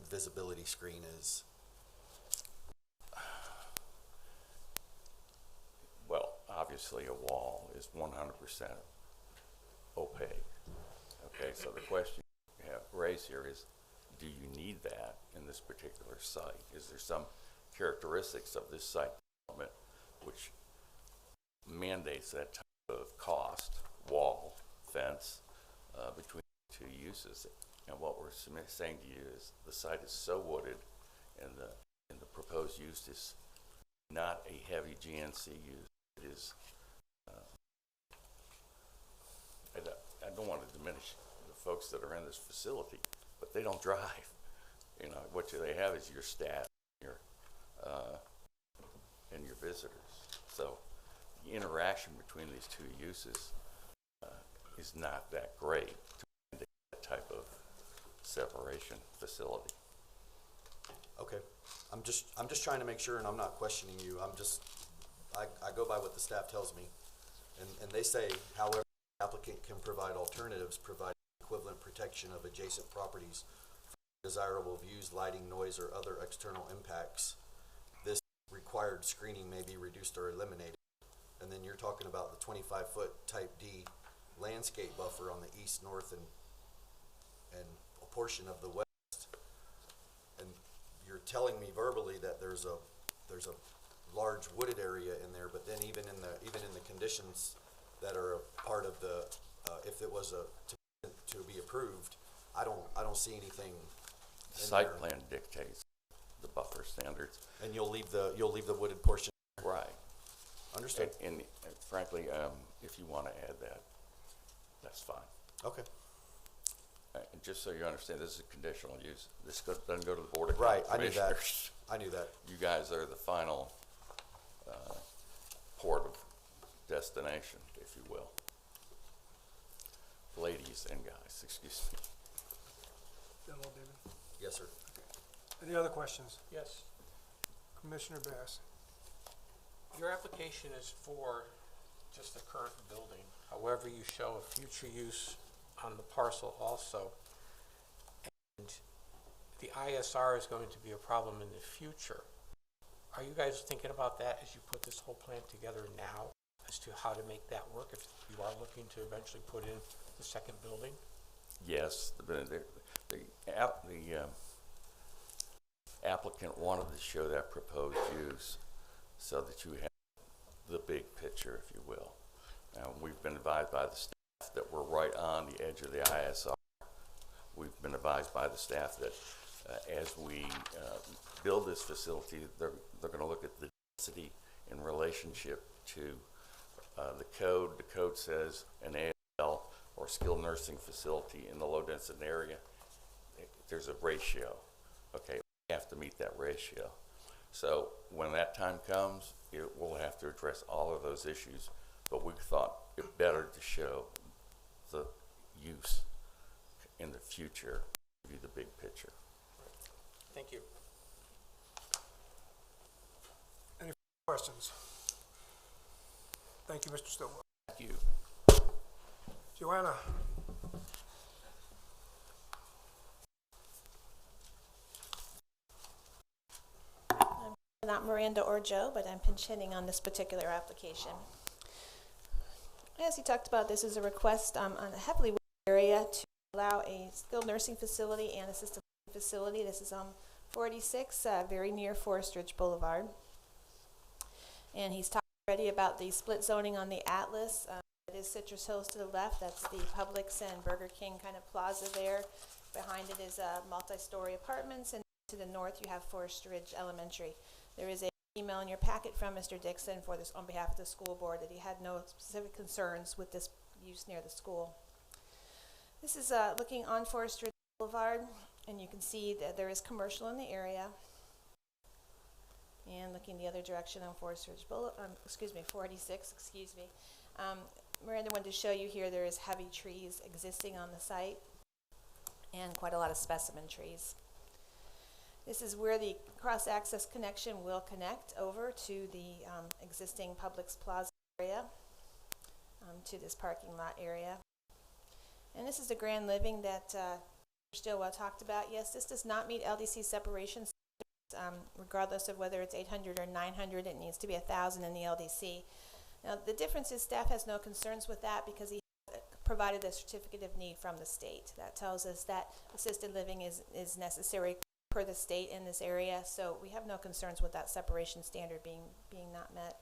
visibility screen is. Well, obviously a wall is 100% opaque. Okay, so the question you have raised here is, do you need that in this particular site? Is there some characteristics of this site development which mandates that type of cost, wall, fence, between the two uses? And what we're saying to you is the site is so wooded, and the proposed use is not a heavy GNC use. It is, I don't want to diminish the folks that are in this facility, but they don't drive. You know, what they have is your staff, and your visitors. So the interaction between these two uses is not that great to mandate that type of separation facility. Okay, I'm just trying to make sure, and I'm not questioning you. I go by what the staff tells me, and they say, however, the applicant can provide alternatives, provide equivalent protection of adjacent properties from desirable views, lighting, noise, or other external impacts. This required screening may be reduced or eliminated. And then you're talking about the 25-foot type D landscape buffer on the east, north, and a portion of the west. And you're telling me verbally that there's a large wooded area in there, but then even in the conditions that are a part of the if it was to be approved, I don't see anything. The site plan dictates the buffer standards. And you'll leave the wooded portion. Right. Understood. And frankly, if you want to add that, that's fine. Okay. And just so you understand, this is a conditional use. This doesn't go to the Board of Right, Commissioners. I knew that. You guys are the final port of destination, if you will. Ladies and guys, excuse me. Done well, David? Yes, sir. Any other questions? Yes. Commissioner Bass? Your application is for just the current building. However, you show a future use on the parcel also. And the ISR is going to be a problem in the future. Are you guys thinking about that as you put this whole plan together now as to how to make that work if you are looking to eventually put in the second building? Yes, the applicant wanted to show that proposed use so that you have the big picture, if you will. We've been advised by the staff that we're right on the edge of the ISR. We've been advised by the staff that as we build this facility, they're going to look at the density in relationship to the code. The code says an AL or skilled nursing facility in the low density area, there's a ratio. Okay, we have to meet that ratio. So when that time comes, we'll have to address all of those issues, but we thought it better to show the use in the future, give you the big picture. Thank you. Any questions? Thank you, Mr. Stillwell. Thank you. Joanna? I'm not Miranda or Joe, but I'm pinch hitting on this particular application. As he talked about, this is a request on a heavily wooded area to allow a skilled nursing facility and assisted living facility. This is on 46, very near Forest Ridge Boulevard. And he's talked already about the split zoning on the Atlas. It is Citrus Hills to the left. That's the Publix and Burger King kind of plaza there. Behind it is multi-story apartments, and to the north you have Forest Ridge Elementary. There is an email in your packet from Mr. Dixon for this on behalf of the school board that he had no specific concerns with this use near the school. This is looking on Forest Ridge Boulevard. And you can see that there is commercial in the area. And looking the other direction on 486, excuse me. Miranda wanted to show you here there is heavy trees existing on the site and quite a lot of specimen trees. This is where the cross-access connection will connect over to the existing Publix Plaza area, to this parking lot area. And this is the grand living that Mr. Stillwell talked about. Yes, this does not meet LDC separation standards, regardless of whether it's 800 or 900, it needs to be 1,000 in the LDC. Now, the difference is staff has no concerns with that because he provided a certificate of need from the state. That tells us that assisted living is necessary per the state in this area, so we have no concerns with that separation standard being not met.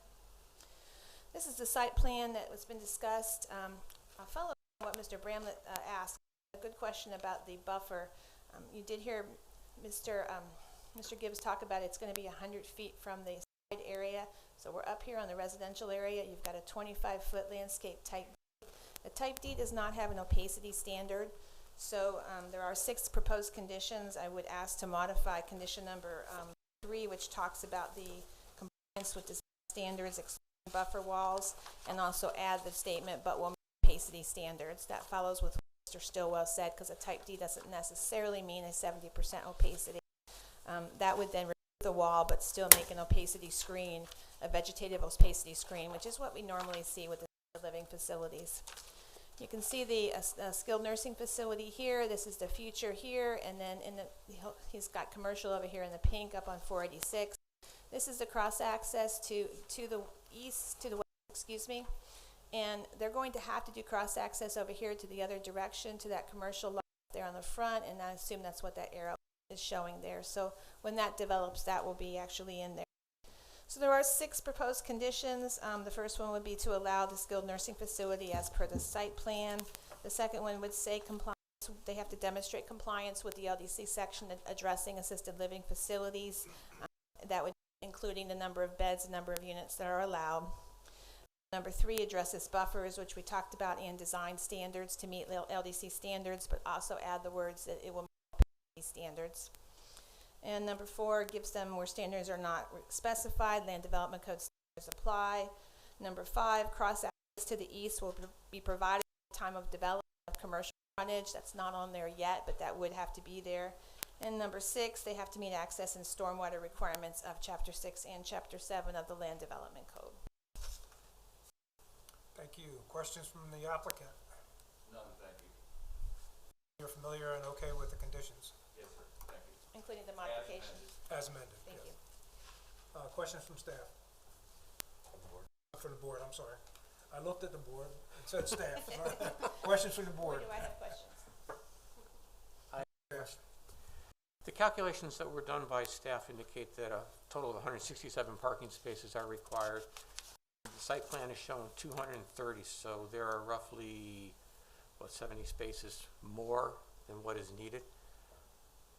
This is the site plan that has been discussed. I'll follow up on what Mr. Bramlett asked. A good question about the buffer. You did hear Mr. Gibbs talk about it's going to be 100 feet from the side area. So we're up here on the residential area. You've got a 25-foot landscape type. The type D does not have an opacity standard. So there are 6 proposed conditions. I would ask to modify condition number 3, which talks about the compliance with the standards, excluding buffer walls, and also add the statement, but will meet opacity standards. That follows with what Mr. Stillwell said, because a type D doesn't necessarily mean a 70% opacity. That would then remove the wall, but still make an opacity screen, a vegetative opacity screen, which is what we normally see with the living facilities. You can see the skilled nursing facility here. This is the future here, and then he's got commercial over here in the pink up on 486. This is the cross access to the east, to the west, excuse me. And they're going to have to do cross access over here to the other direction, to that commercial lot there on the front, and I assume that's what that arrow is showing there. So when that develops, that will be actually in there. So there are 6 proposed conditions. The first one would be to allow the skilled nursing facility as per the site plan. The second one would say compliance. They have to demonstrate compliance with the LDC section addressing assisted living facilities. That would including the number of beds, the number of units that are allowed. Number 3 addresses buffers, which we talked about, and design standards to meet LDC standards, but also add the words that it will meet standards. And number 4 gives them where standards are not specified, land development code standards apply. Number 5, cross access to the east will be provided at the time of development of commercial frontage. That's not on there yet, but that would have to be there. And number 6, they have to meet access and stormwater requirements of Chapter 6 and Chapter 7 of the Land Development Code. Thank you. Questions from the applicant? None, thank you. You're familiar and okay with the conditions? Yes, sir, thank you. Including the modifications. As amended. Thank yes. you. Questions from staff? For the board, I'm sorry. I looked at the board, it said staff. Questions from the board? Do I have questions? Yes. The calculations that were done by staff indicate that a total of 167 parking spaces are required. The site plan is showing 230, so there are roughly, 70 spaces more than what is needed.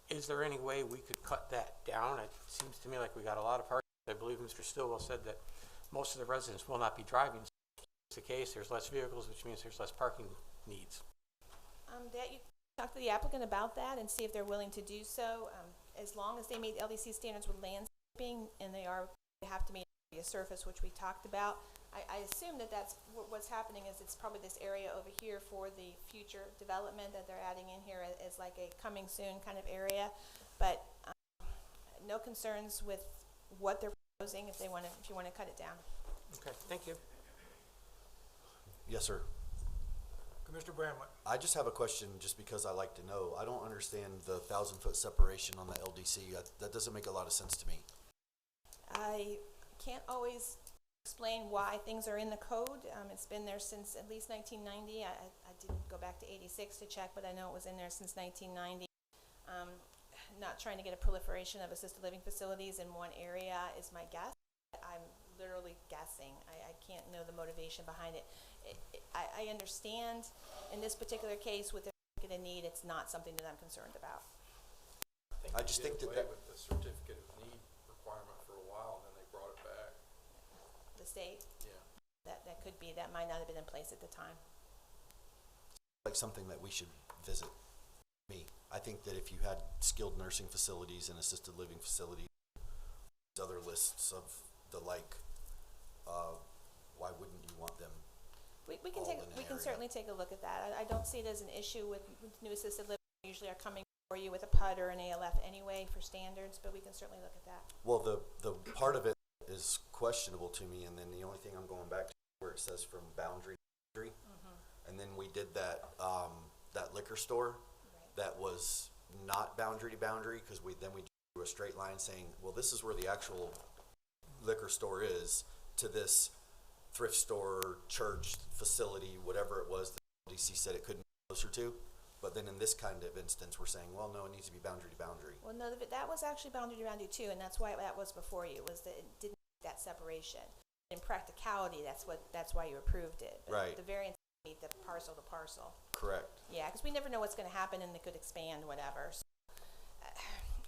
Is there any way we could cut that down? It seems to me like we got a lot of parking. I believe Mr. Stillwell said that most of the residents will not be driving. So if it's the case, there's less vehicles, which means there's less parking needs. That you talk to the applicant about that and see if they're willing to do so. As long as they meet LDC standards with landscaping, and they have to meet a surface, which we talked about. I assume that that's what's happening is it's probably this area over here for the future development that they're adding in here as like a coming soon kind of area. But no concerns with what they're proposing if you want to cut it down. Okay, thank you. Yes, sir. Commissioner Bramlett? I just have a question just because I like to know. I don't understand the 1,000-foot separation on the LDC. That doesn't make a lot of sense to me. I can't always explain why things are in the code. It's been there since at least 1990. I didn't go back to 86 to check, but I know it was in there since 1990. Not trying to get a proliferation of assisted living facilities in one area is my guess. I'm literally guessing. I can't know the motivation behind it. I understand in this particular case with the certificate of need, it's not something that I'm concerned about. I just think that with the certificate of need requirement for a while, and then they brought it back. The state? Yeah. That could be. That might not have been in place at the time. like something that we should visit. me. I think that if you had skilled nursing facilities and assisted living facilities, other lists of the like, why wouldn't you want them? We can all take, in an we can area? certainly take a look at that. I don't see it as an issue with new assisted living. Usually are coming for you with a PUD or an ALF anyway for standards, but we can certainly look at that. Well, the part of it is questionable to me, and then the only thing I'm going back to where it says from boundary to boundary, and then we did that that liquor store that was not boundary to boundary, because we drew a straight line saying, well, this is where the actual liquor store is to this thrift store, church, facility, whatever it was that LDC said it couldn't be closer to. But then in this kind of instance, we're saying, well, no, it needs to be boundary to boundary. Well, no, that was actually boundary to boundary too, and that's why that was before you, was that it didn't make that separation. In practicality, that's why you approved it. But Right. the variance made the parcel to parcel. Correct. Yeah, because we never know what's going to happen, and it could expand, whatever. So,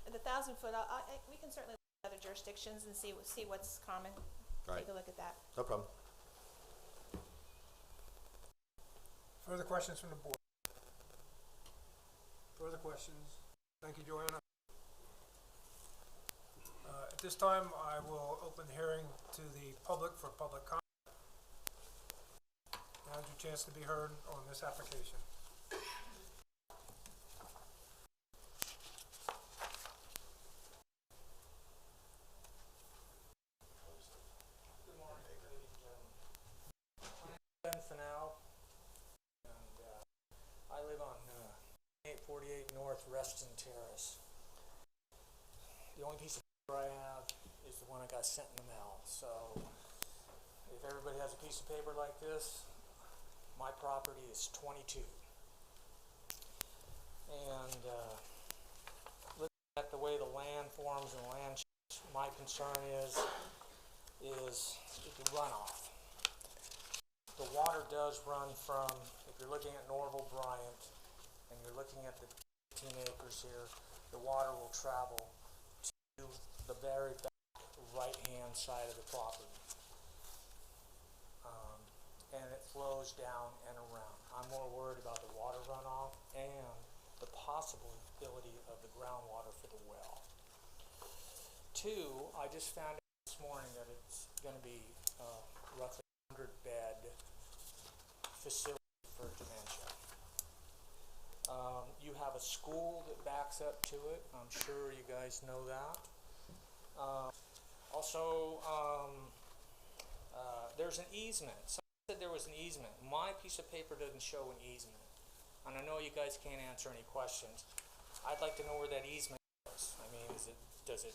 the 1,000 foot, we can certainly look at other jurisdictions and see what's common. Right. Take a look at that. No problem. Further questions from the board? Further questions? Thank you, Joanna. At this time, I will open the hearing to the public for public comment. Now's your chance to be heard on this application. Good morning, ladies and gentlemen. My name is Ben Fennell, and I live on 848 North Reston Terrace. The only piece of paper I have is the one I got sent in the mail. So if everybody has a piece of paper like this, my property is 22. And looking at the way the land forms and land shapes, my concern is the runoff. The water does run from, if you're looking at Norval Bryant and you're looking at the 15 acres here, the water will travel to the very back right-hand side of the property. And it flows down and around. I'm more worried about the water runoff and the possibility of the groundwater for the well. Two, I just found out this morning that it's going to be roughly 100-bed facility for dementia. You have a school that backs up to it. I'm sure you guys know that. There's an easement. Someone said there was an easement. My piece of paper doesn't show an easement. And I know you guys can't answer any questions. I'd like to know where that easement goes. I mean, does it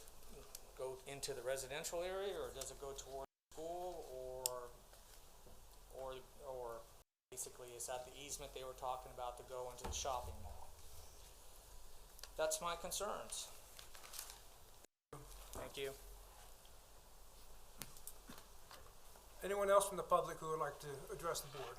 go into the residential area, or does it go toward the school, or basically is that the easement they were talking about to go into the shopping mall? That's my concerns. Thank you. Anyone else from the public who would like to address the board?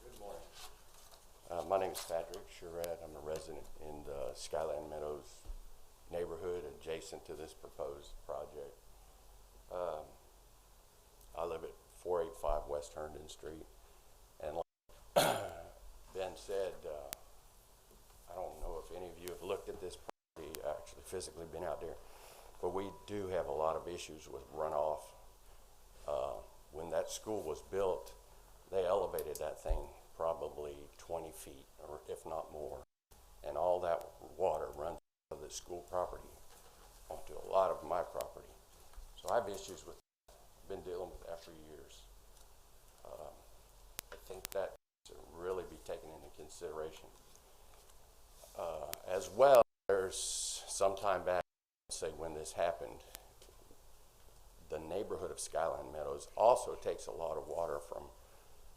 Good morning. My name is Patrick Charette. I'm a resident in the Skyland Meadows neighborhood adjacent to this proposed project. I live at 485 West Herndon Street, and like Ben said, I don't know if any of you have looked at this property, actually physically been out there, but we do have a lot of issues with runoff. When that school was built, they elevated that thing probably 20 feet, or if not more, and all that water runs out of the school property onto a lot of my property. So I have issues with that. Been dealing with that for years. I think that should really be taken into consideration. As well, there's some time back, say when this happened, the neighborhood of Skyline Meadows also takes a lot of water from,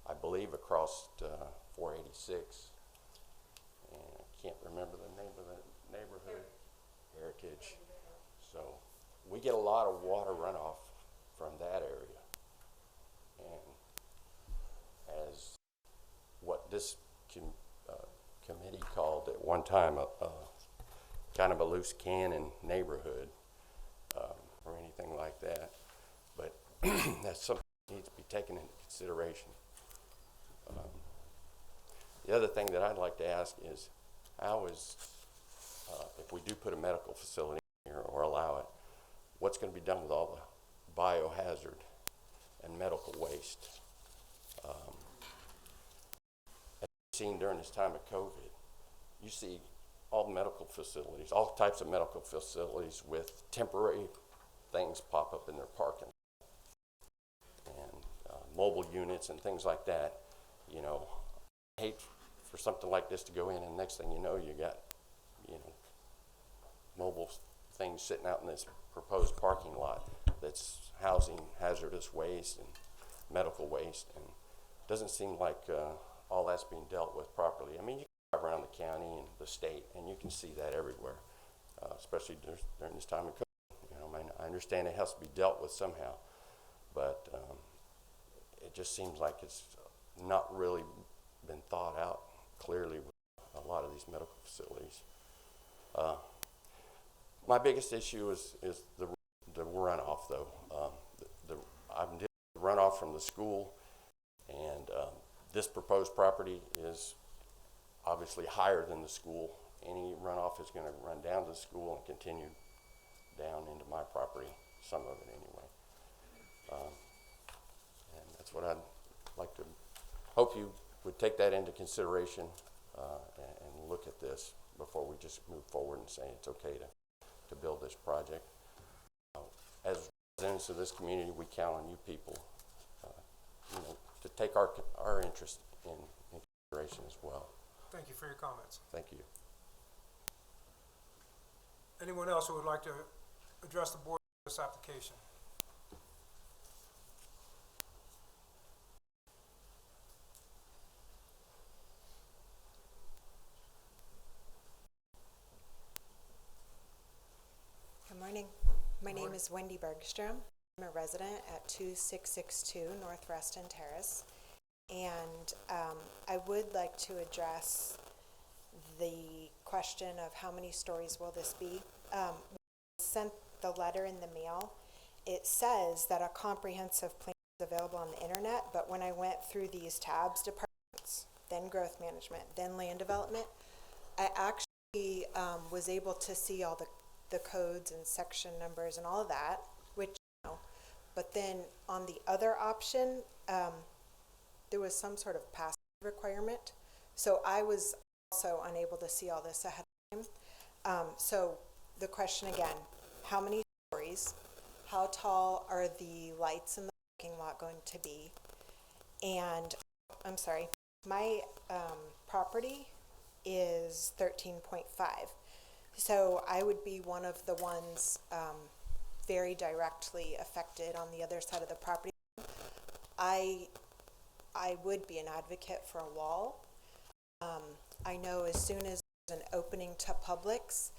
I believe, across 486. And I can't remember the name of the neighborhood. Heritage. So we get a lot of water runoff from that area. And as what this committee called at one time a kind of a loose cannon neighborhood or anything anything like that. But that's something that needs to be taken into consideration. The other thing that I'd like to ask is, how is, if we do put a medical facility here or allow it, what's going to be done with all the biohazard and medical waste? As we've seen during this time of COVID, you see all the medical facilities, all types of medical facilities with temporary things pop up in their parking and mobile units and things like that. You know, I hate for something like this to go in, and next thing you know, you got, you know, mobile things sitting out in this proposed parking lot that's housing hazardous waste and medical waste, and it doesn't seem like all that's being dealt with properly. I mean, you can drive around the county and the state, and you can see that everywhere, especially during this time of COVID. You know, I mean, I understand it has to be dealt with somehow, but it just seems like it's not really been thought out clearly with a lot of these medical facilities. My biggest issue is the runoff, though. I'm dealing with runoff from the school, and this proposed property is obviously higher than the school. Any runoff is going to run down to the school and continue down into my property, some of it anyway. And that's what I'd like to hope you would take that into consideration and look at this before we just move forward and say it's okay to build this project. As residents of this community, we count on you people, you know, to take our interest in consideration as well. Thank you for your comments. Thank you. Anyone else who would like to address the board on this application? Good morning. My name is Wendy Bergstrom. I'm a resident at 2662 North Reston Terrace. And I would like to address the question of how many stories will this be. When I sent the letter in the mail, it says that a comprehensive plan is available on the internet, but when I went through these tabs, departments, then growth management, then land development, I actually was able to see all the codes and section numbers and all of that, which, you know, but then on the other option, there was some sort of pass requirement. So I was also unable to see all this ahead of time. So the question again, how many stories? How tall are the lights in the parking lot going to be? And I'm sorry, my property is 13.5. So I would be one of the ones very directly affected on the other side of the property. I would be an advocate for a wall. I know as soon as there's an opening to Publix,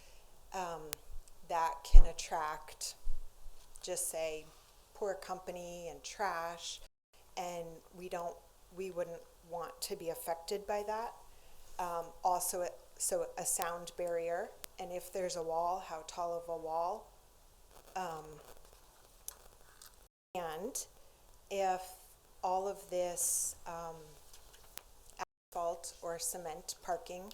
that can attract, just say, poor company and trash, and we wouldn't want to be affected by that. Also, so a sound barrier, and if there's a wall, how tall of a wall? And if all of this asphalt or cement parking,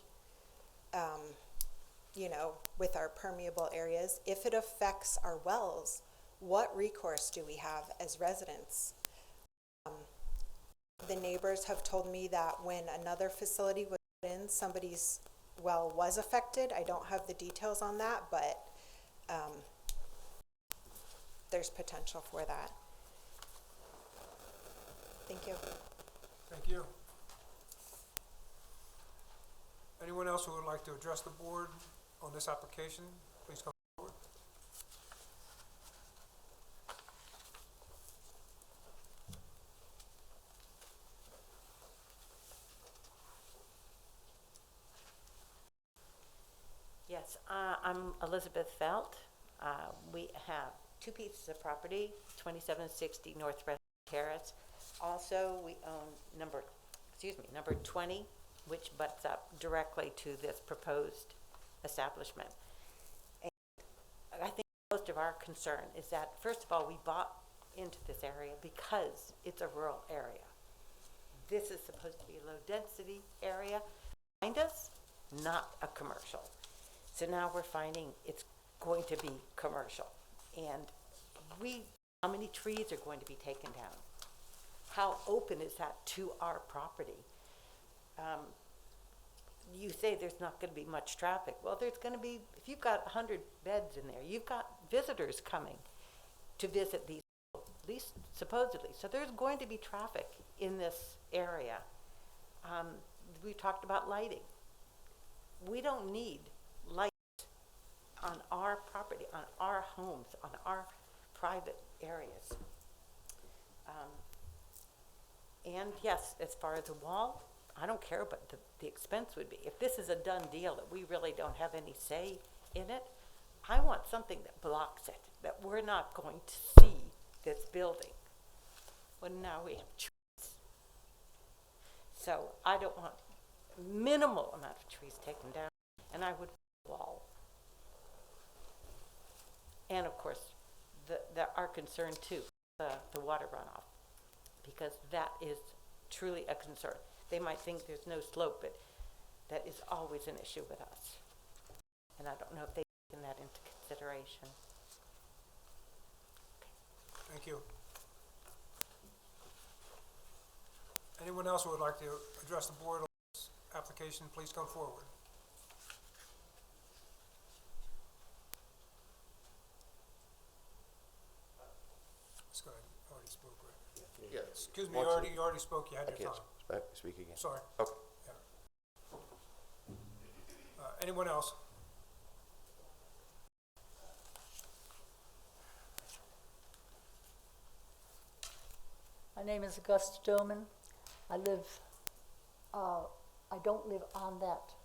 you know, with our permeable areas, if it affects our wells, what recourse do we have as residents? The neighbors have told me that when another facility was put in, somebody's well was affected. I don't have the details on that, but there's potential for that. Thank you. Thank you. Anyone else who would like to address the board on this application, please come forward. Yes, I'm Elizabeth Felt. We have two pieces of property, 2760 North Reston Terrace. Also, we own number 20, which butts up directly to this proposed establishment. And I think most of of our concern is that, first of all, we bought into this area because it's a rural area. This is supposed to be a low-density area. Behind us, not a commercial. So now we're finding it's going to be commercial. And how many trees are going to be taken down? How open is that to our property? You say there's not going to be much traffic. Well, there's going to be, if you've got 100 beds in there, you've got visitors coming to visit these people, at least supposedly. So there's going to be traffic in this area. We talked about lighting. We don't need lights on our property, on our homes, on our private areas. And yes, as far as a wall, I don't care what the expense would be. If this is a done deal that we really don't have any say in it, I want something that blocks it, that we're not going to see this building. Well, now we have trees. So I don't want minimal amount of trees taken down, and I would wall. And of course, our concern too, the water runoff, because that is truly a concern. They might think there's no slope, but that is always an issue with us. And I don't know if they've taken that into consideration. Thank you. Anyone else who would like to address the board on this application, please come forward. Let's go ahead. You already spoke, right? Yeah. Excuse me, you already spoke. You had your time. Speak again. Sorry. Okay. Yeah. Anyone else? My name is Augusta Doman. I don't live on that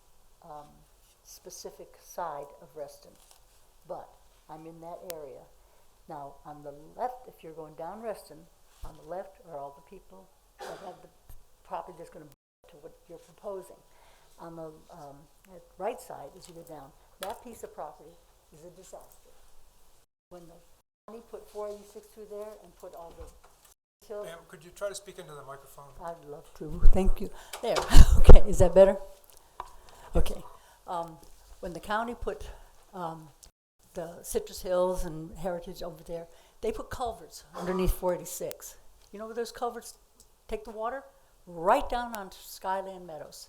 specific side of Reston, but I'm in that area. Now, on the left, if you're going down Reston, on the left are all the people that have the property that's going to what you're proposing. On the right side, as you go down, that piece of property is a disaster. When the county put 486 through there and put all the hills. Ma'am, could you try to speak into the microphone? I'd love to. Thank you. There. Okay. Is that better? Okay. When the county put the Citrus Hills and Heritage over there, they put culverts underneath 486. You know where those culverts take the water? Right down onto Skyland Meadows.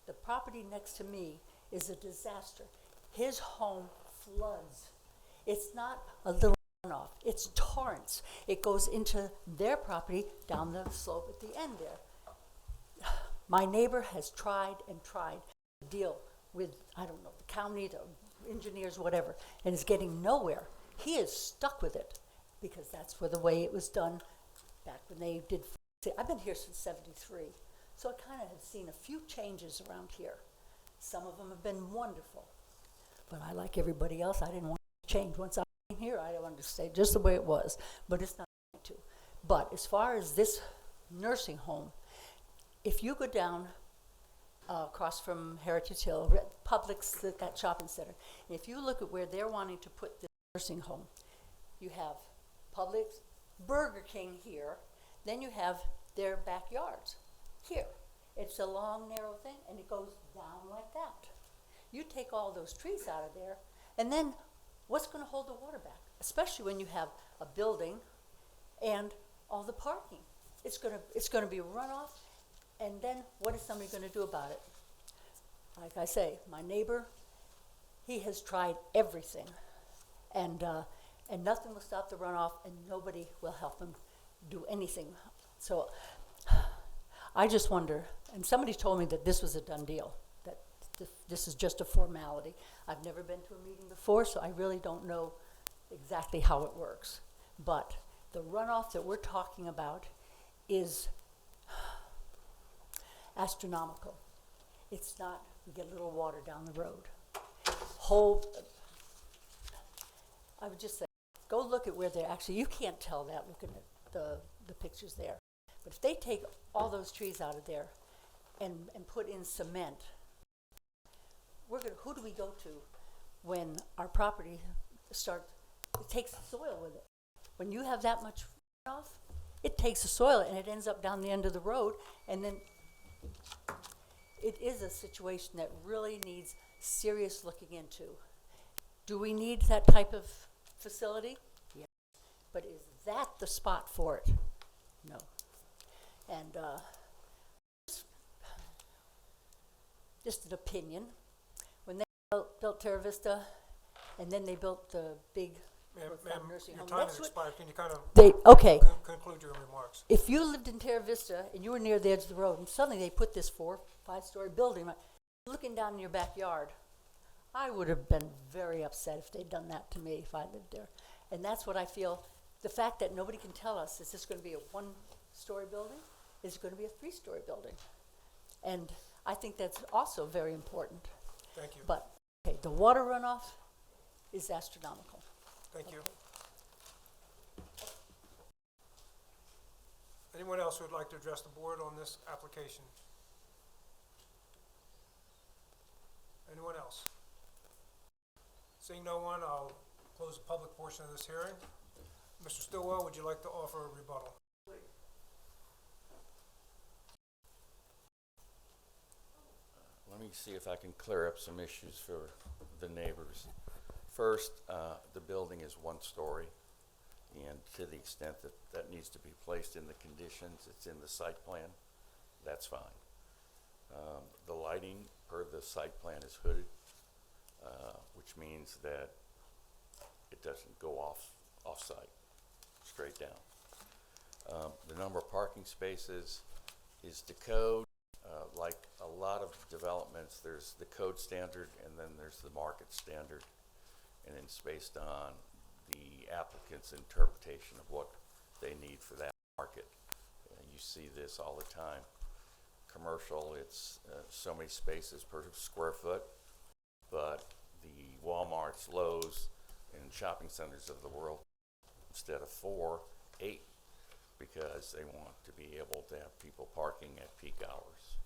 The property next to me is a disaster. His home floods. It's not a little runoff. It's torrents. It goes into their property down the slope at the end there. My neighbor has tried and tried to deal with, I don't know, the county, the engineers, whatever, and is getting nowhere. He is stuck with it because that's the way it was done back when they did. I've been here since '73, so I kind of have seen a few changes around here. Some of them have been wonderful, but I, like everybody else, I didn't want to change. Once I came here, I wanted to stay just the way it was, but it's not going to. But as far as this nursing home, if you go down across from Heritage Hill, Publix, that shopping center, and if you look at where they're wanting to put this nursing home, you have Publix, Burger King here, then you have their backyards here. It's a long, narrow thing, and it goes down like that. You take all those trees out of there, and then what's going to hold the water back? Especially when you have a building and all the parking. It's going to be runoff, and then what is somebody going to do about it? Like I say, my neighbor, he has tried everything, and nothing will stop the runoff, and nobody will help him do anything. So I just wonder, and somebody told me that this was a done deal, that this is just a formality. I've never been to a meeting before, so I really don't know exactly how it works. But the runoff that we're talking about is astronomical. It's not, we get a little water down the road. I would just say, go look at where they're actually, you can't tell that looking at the pictures there. But if they take all those trees out of there and put in cement, who do we go to when our property starts it takes the soil with it. When you have that much runoff, it takes the soil and it ends up down the end of the road, and then it is a situation that really needs serious looking into. Do we need that type of facility? Yeah. But is that the spot for it? No. And just an opinion, when they built Terra Vista, and then they built the big Ma'am, nursing your home time next has to it, expired. Can you kind of okay. conclude your remarks? If you lived in Terra Vista and you were near the edge of the road and suddenly they put this 4-, 5-story building looking down in your backyard, I would have been very upset if they'd done that to me if I lived there. And that's what I feel, the fact that nobody can tell us, is this going to be a 1-story building? Is it going to be a 3-story building? And I think that's also very important. Thank you. But, okay, the water runoff is astronomical. Thank you. Anyone else who would like to address the board on this application? Anyone else? Seeing no one, I'll close the public portion of this hearing. Mr. Stillwell, would you like to offer a rebuttal? Let me see if I can clear up some issues for the neighbors. First, the building is 1 story, and to the extent that that needs to be placed in the conditions, it's in the site plan, that's fine. The lighting per the site plan is hooded, which means that it doesn't go off-site, straight down. The number of parking spaces is the code. Like a lot of developments, there's the code standard and then there's the market standard, and it's based on the applicant's interpretation of what they need for that market. You see this all the time. Commercial, it's so many spaces per square foot, but the Walmarts, Lowe's, and shopping centers of the world, instead of 4, 8, because they want to be able to have people parking at peak hours.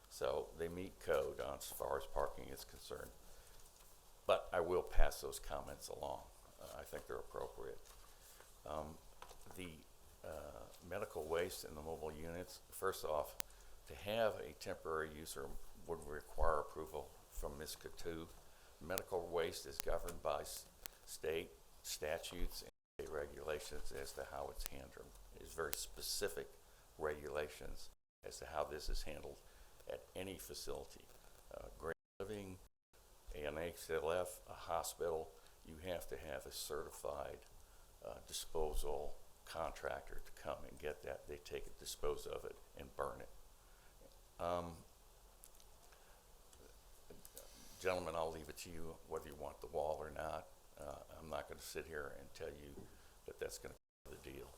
So they meet code on as far as parking is concerned. But I will pass those comments along. I think they're appropriate. The medical waste in the mobile units, first off, to have a temporary user would require approval from Ms. Katu. Medical waste is governed by state statutes and state regulations as to how it's handled. There's very specific regulations as to how this is handled at any facility. Great living, ANHLF, a hospital, you have to have a certified disposal contractor to come and get that. They take it, dispose of it, and burn it. Gentlemen, I'll leave it to you whether you want the wall or not. I'm not going to sit here and tell you that that's going to be the deal.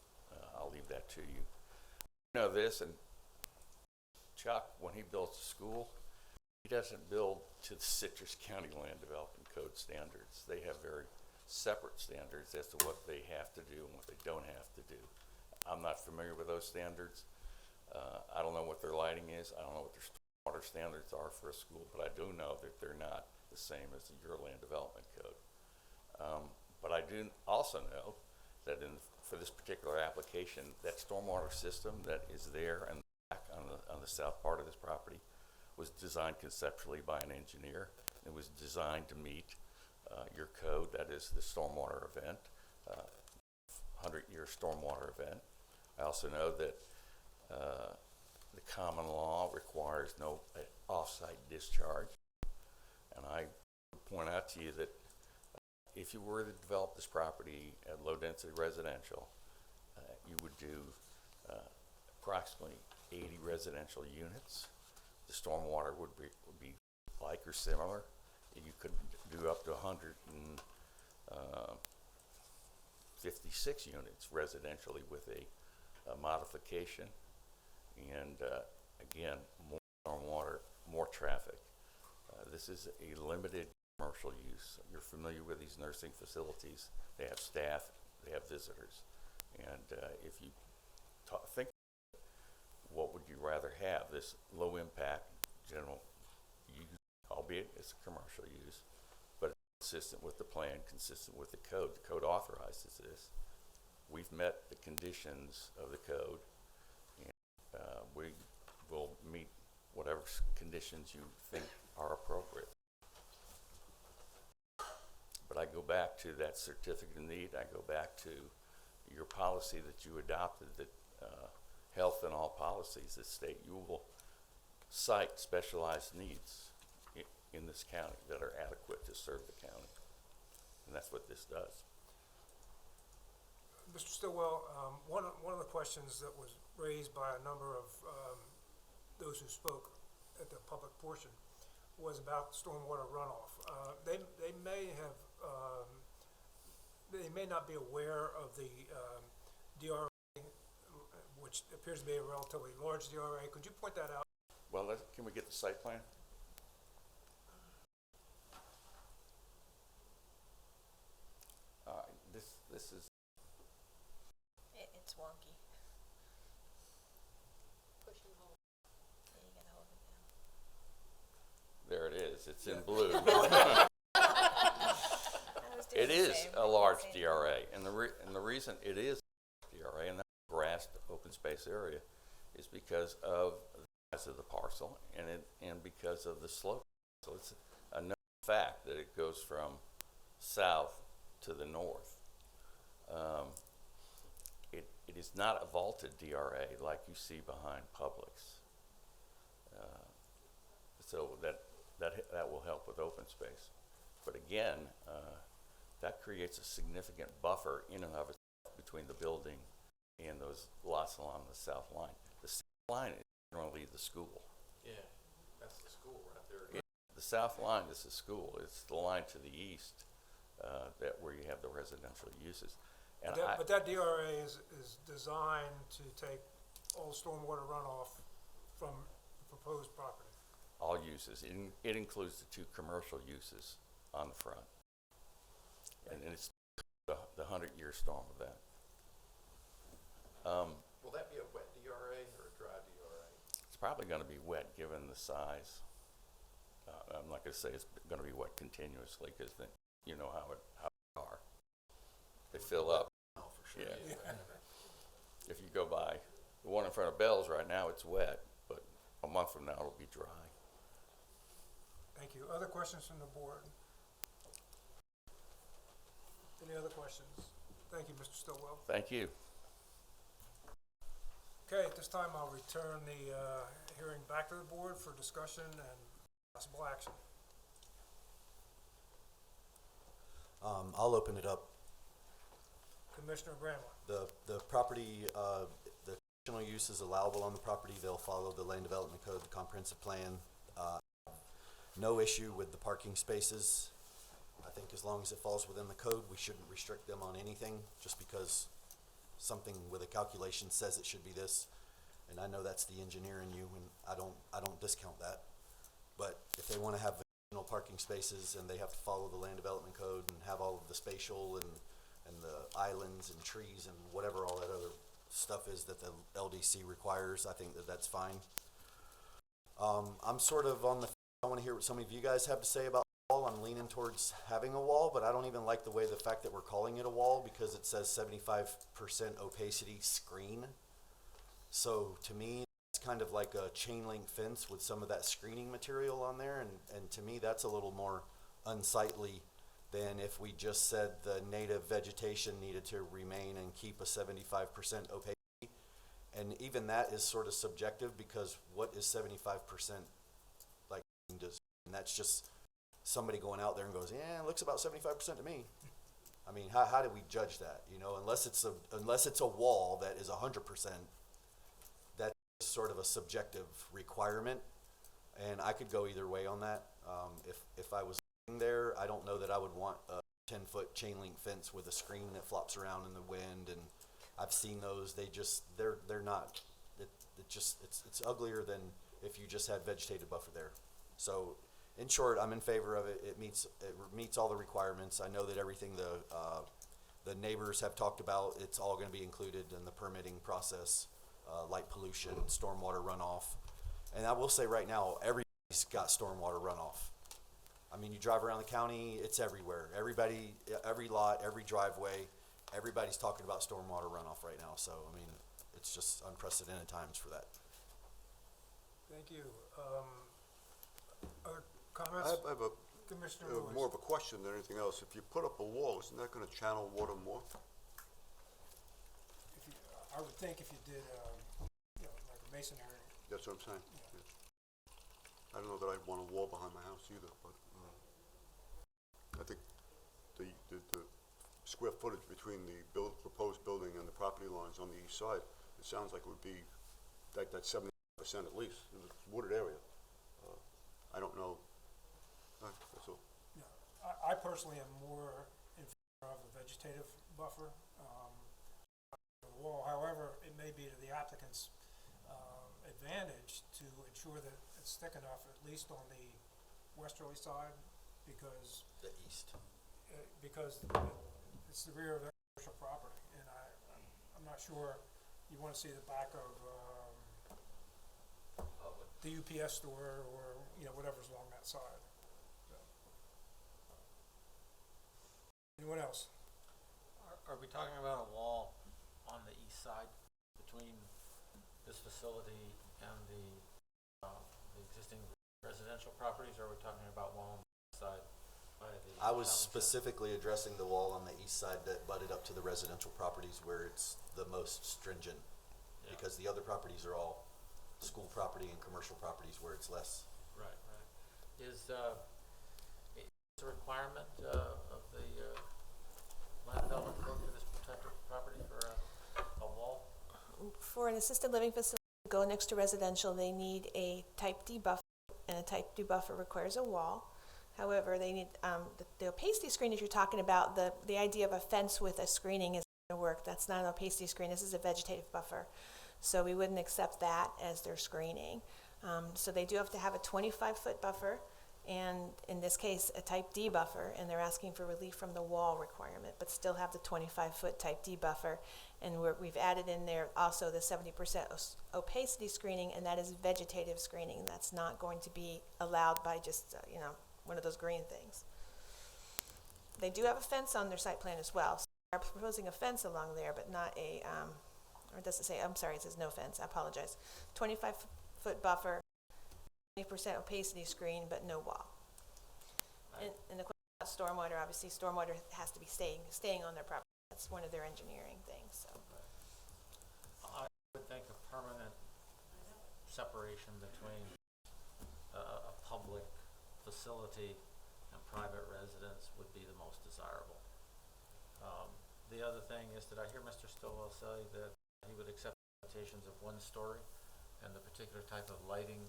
I'll leave that to you. You know this, and Chuck, when he builds a school, he doesn't build to the Citrus County Land Development Code standards. They have very separate standards as to what they have to do and what they don't have to do. I'm not familiar with those standards. I don't know what their lighting is. I don't know what their water standards are for a school, but I do know that they're not the same as your Land Development Code. But I do also know that for this particular application, that stormwater system that is there and back on the south part of this property was designed conceptually by an engineer. It was designed to meet your code, that is the stormwater event, 100-year stormwater event. I also know that the common law requires no off-site discharge. And I would point out to you that if you were to develop this property at low-density residential, you would do approximately 80 residential units. The stormwater would be like or similar. You could do up to 156 units residentially with a modification. And again, more stormwater, more traffic. This is a limited commercial use. You're familiar with these nursing facilities. They have staff, they have visitors. And if you think, what would you rather have? This low impact general use, albeit it's a commercial use, but it's consistent with the plan, consistent with the code. The code authorizes this. We've met the conditions of the code, and we will meet whatever conditions you think are appropriate. But I go back to that certificate of need. I go back to your policy that you adopted, that health in all policies that state you will cite specialized needs in this county that are adequate to serve the county. And that's what this does. Mr. Stillwell, one of the questions that was raised by a number of those who spoke at the public portion was about stormwater runoff. They may not be aware of the DRA, which appears to be a relatively large DRA. Could you point that out? Well, can we get the site plan? This is. It's wonky. Push and hold. Yeah, you gotta hold it down. There it is. It's in blue. I was doing It the is same. a large DRA, and the reason it is a DRA and that grassed open space area is because of the size of the parcel and because of the slope. So it's a known fact that it goes from south to the north. It is not a vaulted DRA like you see behind Publix. So that will help with open space. But again, that creates a significant buffer in and of itself between the building and those lots along the south line. The south line is generally the school. Yeah, that's the school right there. The south line is the school. It's the line to the east where you have the residential uses. And But that DRA is designed to take all stormwater runoff from the proposed property. all uses. It includes the 2 commercial uses on the front. And it's the 100-year storm of that. Will that be a wet DRA or a dry DRA? It's probably going to be wet given the size. I'm not going to say it's going to be wet continuously because then you know how they are. They fill up. Oh, for sure. Yeah. If you go by the one in front of Bell's right now, it's wet, but a month from now it'll be dry. Thank you. Other questions from the board? Any other questions? Thank you, Mr. Stillwell. Thank you. Okay, at this time I'll return the hearing back to the board for discussion and possible action. I'll open it up. Commissioner Bramlett. The property, the conditional use is allowable on the property. They'll follow the land development code, the comprehensive plan. No issue with the parking spaces. I think as long as it falls within the code, we shouldn't restrict them on anything just because something with a calculation says it should be this. And I know that's the engineer in you, and I don't discount that. But if they want to have additional parking spaces and they have to follow the land development code and have all of the spatial and the islands and trees and whatever all that other stuff is that the LDC requires, I think that that's fine. I'm sort of on the, I want to hear what some of you guys have to say about the wall. I'm leaning towards having a wall, but I don't even like the way the fact that we're calling it a wall because it says 75% opacity screen. So to me, it's kind of like a chain link fence with some of that screening material on there, and to me that's a little more unsightly than if we just said the native vegetation needed to remain and keep a 75% opacity. And even that is sort of subjective because what is 75% like does, and that's just somebody going out there and goes, yeah, it looks about 75% to me. I mean, how do we judge that? You know, unless it's a wall that is 100%, that's sort of a subjective requirement, and I could go either way on that. If I was there, I don't know that I would want a 10-foot chain link fence with a screen that flops around in the wind, and I've seen those. They're not. It's uglier than if you just had vegetated buffer there. So, in short, I'm in favor of it. It meets all the requirements. I know that everything the neighbors have talked about, it's all going to be included in the permitting process, light pollution, stormwater runoff, and I will say right now, everybody's got stormwater runoff. I mean, you drive around the county, it's everywhere. Everybody, every lot, every driveway, everybody's talking about stormwater runoff right now. So, I mean, it's just unprecedented times for that. Thank you. Other comments? I have Commissioner Lewis. more of a question than anything else. If you put up a wall, isn't that gonna channel water more? If you, I would think if you did, like a masonry. That's what I'm saying. Yeah. I don't know that I'd want a wall behind my house either, but, I think the square footage between the proposed building and the property lines on the east side, it sounds like it would be like that 70% at least, in the wooded area. I don't know. That's all. Yeah, I personally am more in favor of a vegetative buffer, the wall. However, it may be to the applicant's advantage to ensure that it's thick enough, at least on the westerly side, because The east. because it's the rear of their commercial property, and I'm not sure you want to see the back of the UPS store or whatever's along that side. So. Anyone else? Are we talking about a wall on the east side between this facility and the existing residential properties, or are we talking about wall on the west side by the I was shopping center? specifically addressing the wall on the east side that butted up to the residential properties where it's the most stringent. Yeah. Because the other properties are all school property and commercial properties where it's less. Right. Is a requirement of the land development code for this type of property for a wall? For an assisted living facility to go next to residential, they need a type D buffer, and a type D buffer requires a wall. However, they need, the opacity screen, if you're talking about, the idea of a fence with a screening is going to work. That's not an opacity screen, this is a vegetative buffer. So we wouldn't accept that as their screening. So they do have to have a 25-foot buffer, and in this case, a type D buffer, and they're asking for relief from the wall requirement, but still have the 25-foot type D buffer. And we've added in there also the 70% opacity screening, and that is vegetative screening. That's not going to be allowed by just, one of those green things. They do have a fence on their site plan as well. So they're proposing a fence along there, but not a, or it doesn't say, I'm sorry, it says no fence, I apologize. 25-foot buffer, 20% opacity screen, but no wall. Right. And the question about stormwater, obviously stormwater has to be staying on their property. That's one of their engineering things, so. I would think a permanent separation between a public facility and private residence would be the most desirable. The other thing is that I hear Mr. Stillwell say that he would accept limitations of 1 story and the particular type of lighting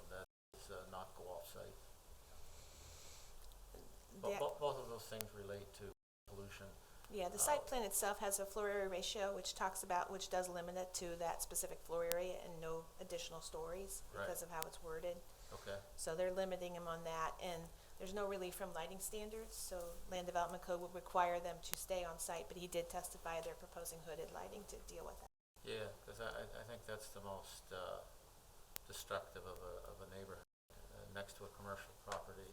that is not go off site. Both of those things relate to pollution. Yeah, the site plan itself has a floor area ratio, which does limit it to that specific floor area and no additional stories because of how it's worded. Okay. So they're limiting them on that, and there's no relief from lighting standards, so Land Development Code would require them to stay on site, but he did testify they're proposing hooded lighting to deal with that. Yeah, because I think that's the most destructive of a neighborhood. Next to a commercial property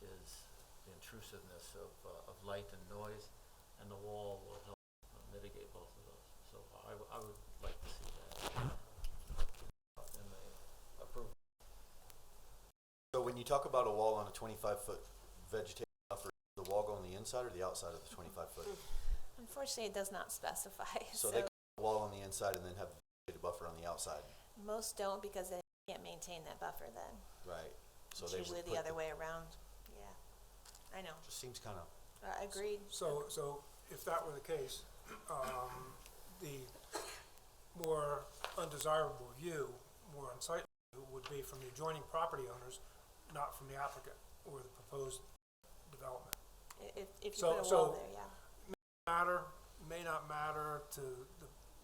is the intrusiveness of light and noise, and the wall will help mitigate both of those. So I would like to see that in the approval. So when you talk about a wall on a 25-foot vegetative buffer, the wall go on the inside or the outside of the 25-foot? Unfortunately, it does not specify. So they can have a wall on the inside and then have the vegetative buffer on the outside? Most don't, because they can't maintain that buffer then. Right. So It's they usually would the put other way around. Yeah, I know. Just seems kind of. Agreed. So if that were the case, the more undesirable view, more unsightly view, would be from the adjoining property owners, not from the applicant or the proposed development. If you put a wall there, yeah. May not matter to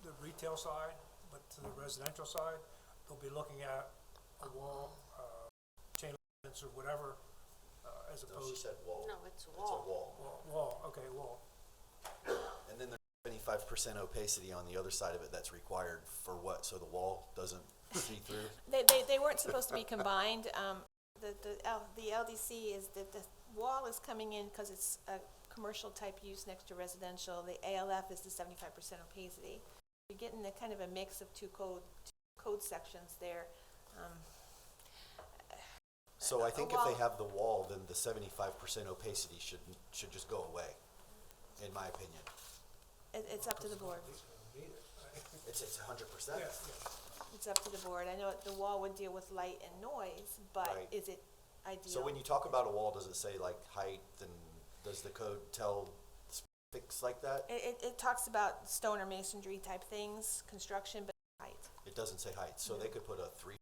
the retail side, but to the residential side, they'll be looking at a wall, chain link fence or whatever, as opposed. No, she said wall. No, it's a It's a wall. Wall, okay, wall. And then there's 75% opacity on the other side of it that's required for what? So the wall doesn't see through? They weren't supposed to be combined. The LDC is that the wall is coming in because it's a commercial type use next to residential. The ALF is the 75% opacity. You're getting a kind of a mix of two code sections there. So I think if they have the wall, then the 75% opacity should just go away, in my opinion. It's up to the board. It's 100%. Yeah. It's up to the board. I know the wall would deal with light and noise, but Right. is it ideal? So when you talk about a wall, does it say like height, and does the code tell specifics like that? It talks about stone or masonry type things, construction, but height. It doesn't say height, so they could put a 3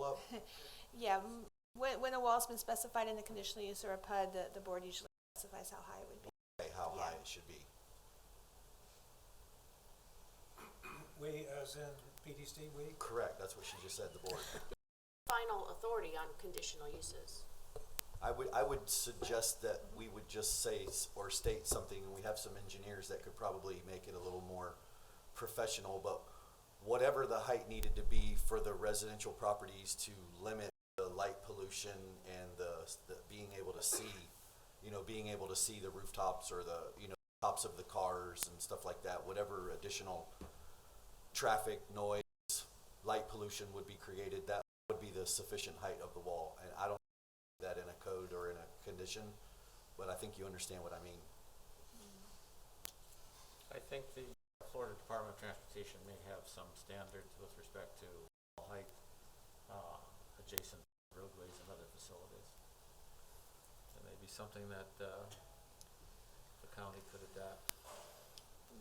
up? Yeah, when a wall's been specified in the conditional use or a PUD, the board usually specifies how high it would be. Okay, how Yeah. high it should be. We, as in PDC, we? Correct, that's what she just said, the board. Final authority on conditional uses. I would suggest that we would just say or state something, and we have some engineers that could probably make it a little more professional, but whatever the height needed to be for the residential properties to limit the light pollution and the being able to see, being able to see the rooftops or the, tops of the cars and stuff like that, whatever additional traffic, noise, light pollution would be created, that would be the sufficient height of the wall. And I don't know that in a code or in a condition, but I think you understand what I mean. I think the Florida Department of Transportation may have some standards with respect to wall height adjacent roadways and other facilities. It may be something that the county could adapt.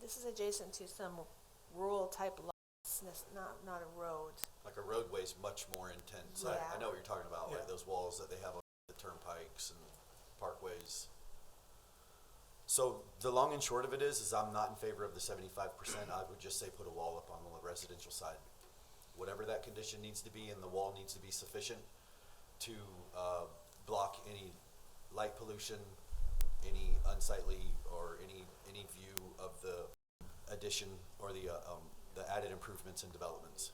This is adjacent to some rural type lots, not a road. Like a roadway's much more intense. Yeah. I know what you're talking about, Yeah. like those walls that they have on the turnpikes and parkways. So the long and short of it is I'm not in favor of the 75%. I would just say put a wall up on the residential side. Whatever that condition needs to be, and the wall needs to be sufficient to block any light pollution, any unsightly, or any view of the addition or the added improvements and developments.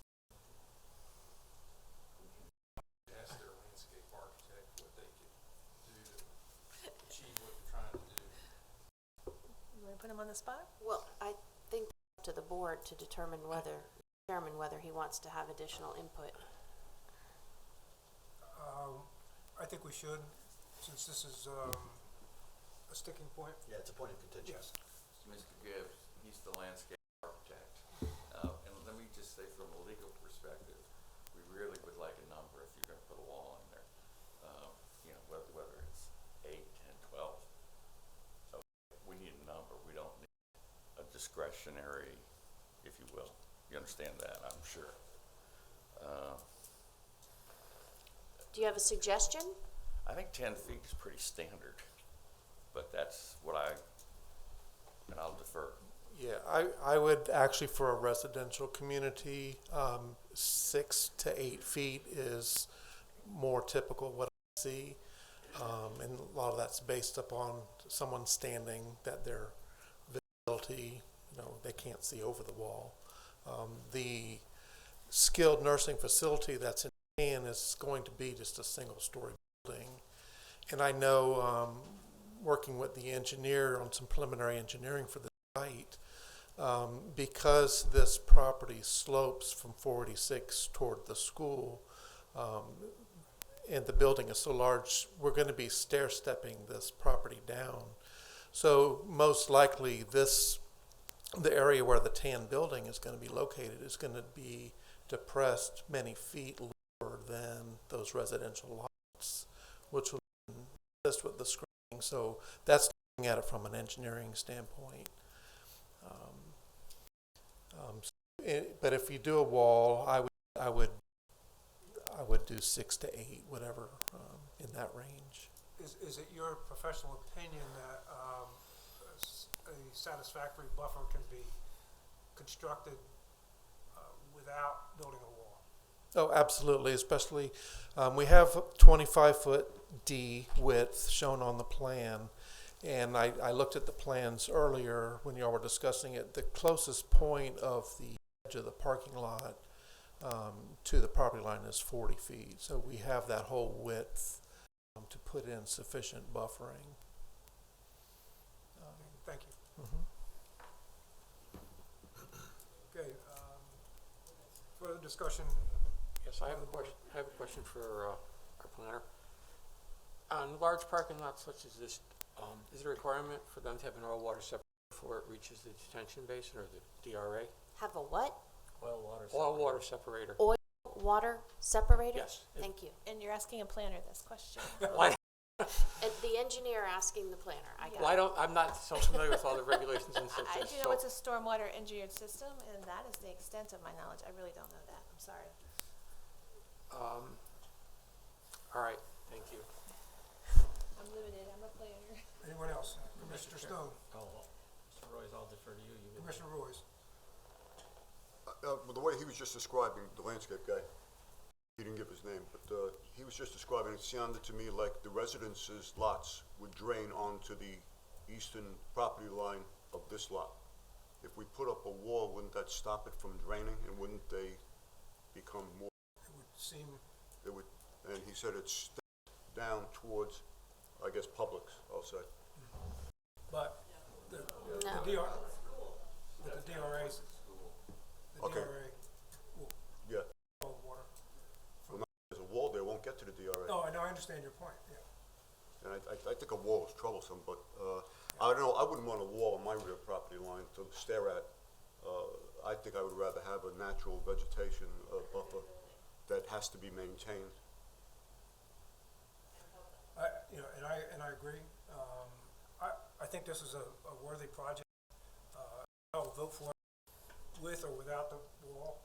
Ask their landscape architect what they could do to achieve what they're trying to do. You want to put him on the spot? Well, I think it's up to the board to determine whether he wants to have additional input. I think we should, since this is a sticking point. Yeah, it's a point of contention. Yes. Mr. Gibbs, he's the landscape architect. And let me just say from a legal perspective, we really would like a number if you're gonna put a wall in there. Whether it's 8, 10, 12. So we need a number. We don't need a discretionary, if you will. You understand that, I'm sure. Do you have a suggestion? I think 10 feet is pretty standard, but that's what and I'll defer. Yeah, I would actually, for a residential community, 6 to 8 feet is more typical what I see. And a lot of that's based upon someone standing, that their visibility, they can't see over the wall. The skilled nursing facility that's in Ann is going to be just a single-story building. And I know, working with the engineer on some preliminary engineering for the site, because this property slopes from 486 toward the school, and the building is so large, we're going to be stair-stepping this property down. So most likely the area where the tan building is going to be located is going to be depressed many feet lower than those residential lots, which will assist with the screening. So that's looking at it from an engineering standpoint. But if you do a wall, I would do 6 to 8, whatever, in that range. Is it your professional opinion that a satisfactory buffer can be constructed without building a wall? Oh, absolutely, especially, we have 25-foot D width shown on the plan, and I looked at the plans earlier when y'all were discussing it. The closest point of the edge of the parking lot to the property line is 40 feet, so we have that whole width to put in sufficient buffering. Thank you. Okay, further discussion? Yes, I have a question for our planner. On large parking lots such as this, is there a requirement for them to have an oil water separator before it reaches the detention basin or the DRA? Have a what? Oil water. Oil water separator. Oil water separator? Yes. Thank you. And you're asking a planner this question. Why? The engineer asking the planner, I got Well, it. I'm not so familiar with all the regulations and such. I do know it's a stormwater engineered system, and that is the extent of my knowledge. I really don't know that. I'm sorry. All right, thank you. I'm limited. I'm a planner. Anyone else? Commissioner Stone? Oh, Mr. Royce, I'll defer to you. Commissioner Royce? The way he was just describing, the landscape guy, he didn't give his name, but he was just describing, it sounded to me like the residences' lots would drain onto the eastern property line of this lot. If we put up a wall, wouldn't that stop it from draining, and wouldn't they become more? It would seem. It would, and he said it's down towards, I guess, Publix, I'll say. But the No. DRAs, the Okay. DRA will Yeah. hold water. Well, now there's a wall there, won't get to the DRA. No, I know, I understand your point, yeah. And I think a wall is troublesome, but I don't know, I wouldn't want a wall on my rear property line to stare at. I think I would rather have a natural vegetation buffer that has to be maintained. And I agree. I think this is a worthy project. I'll vote for it with or without the wall.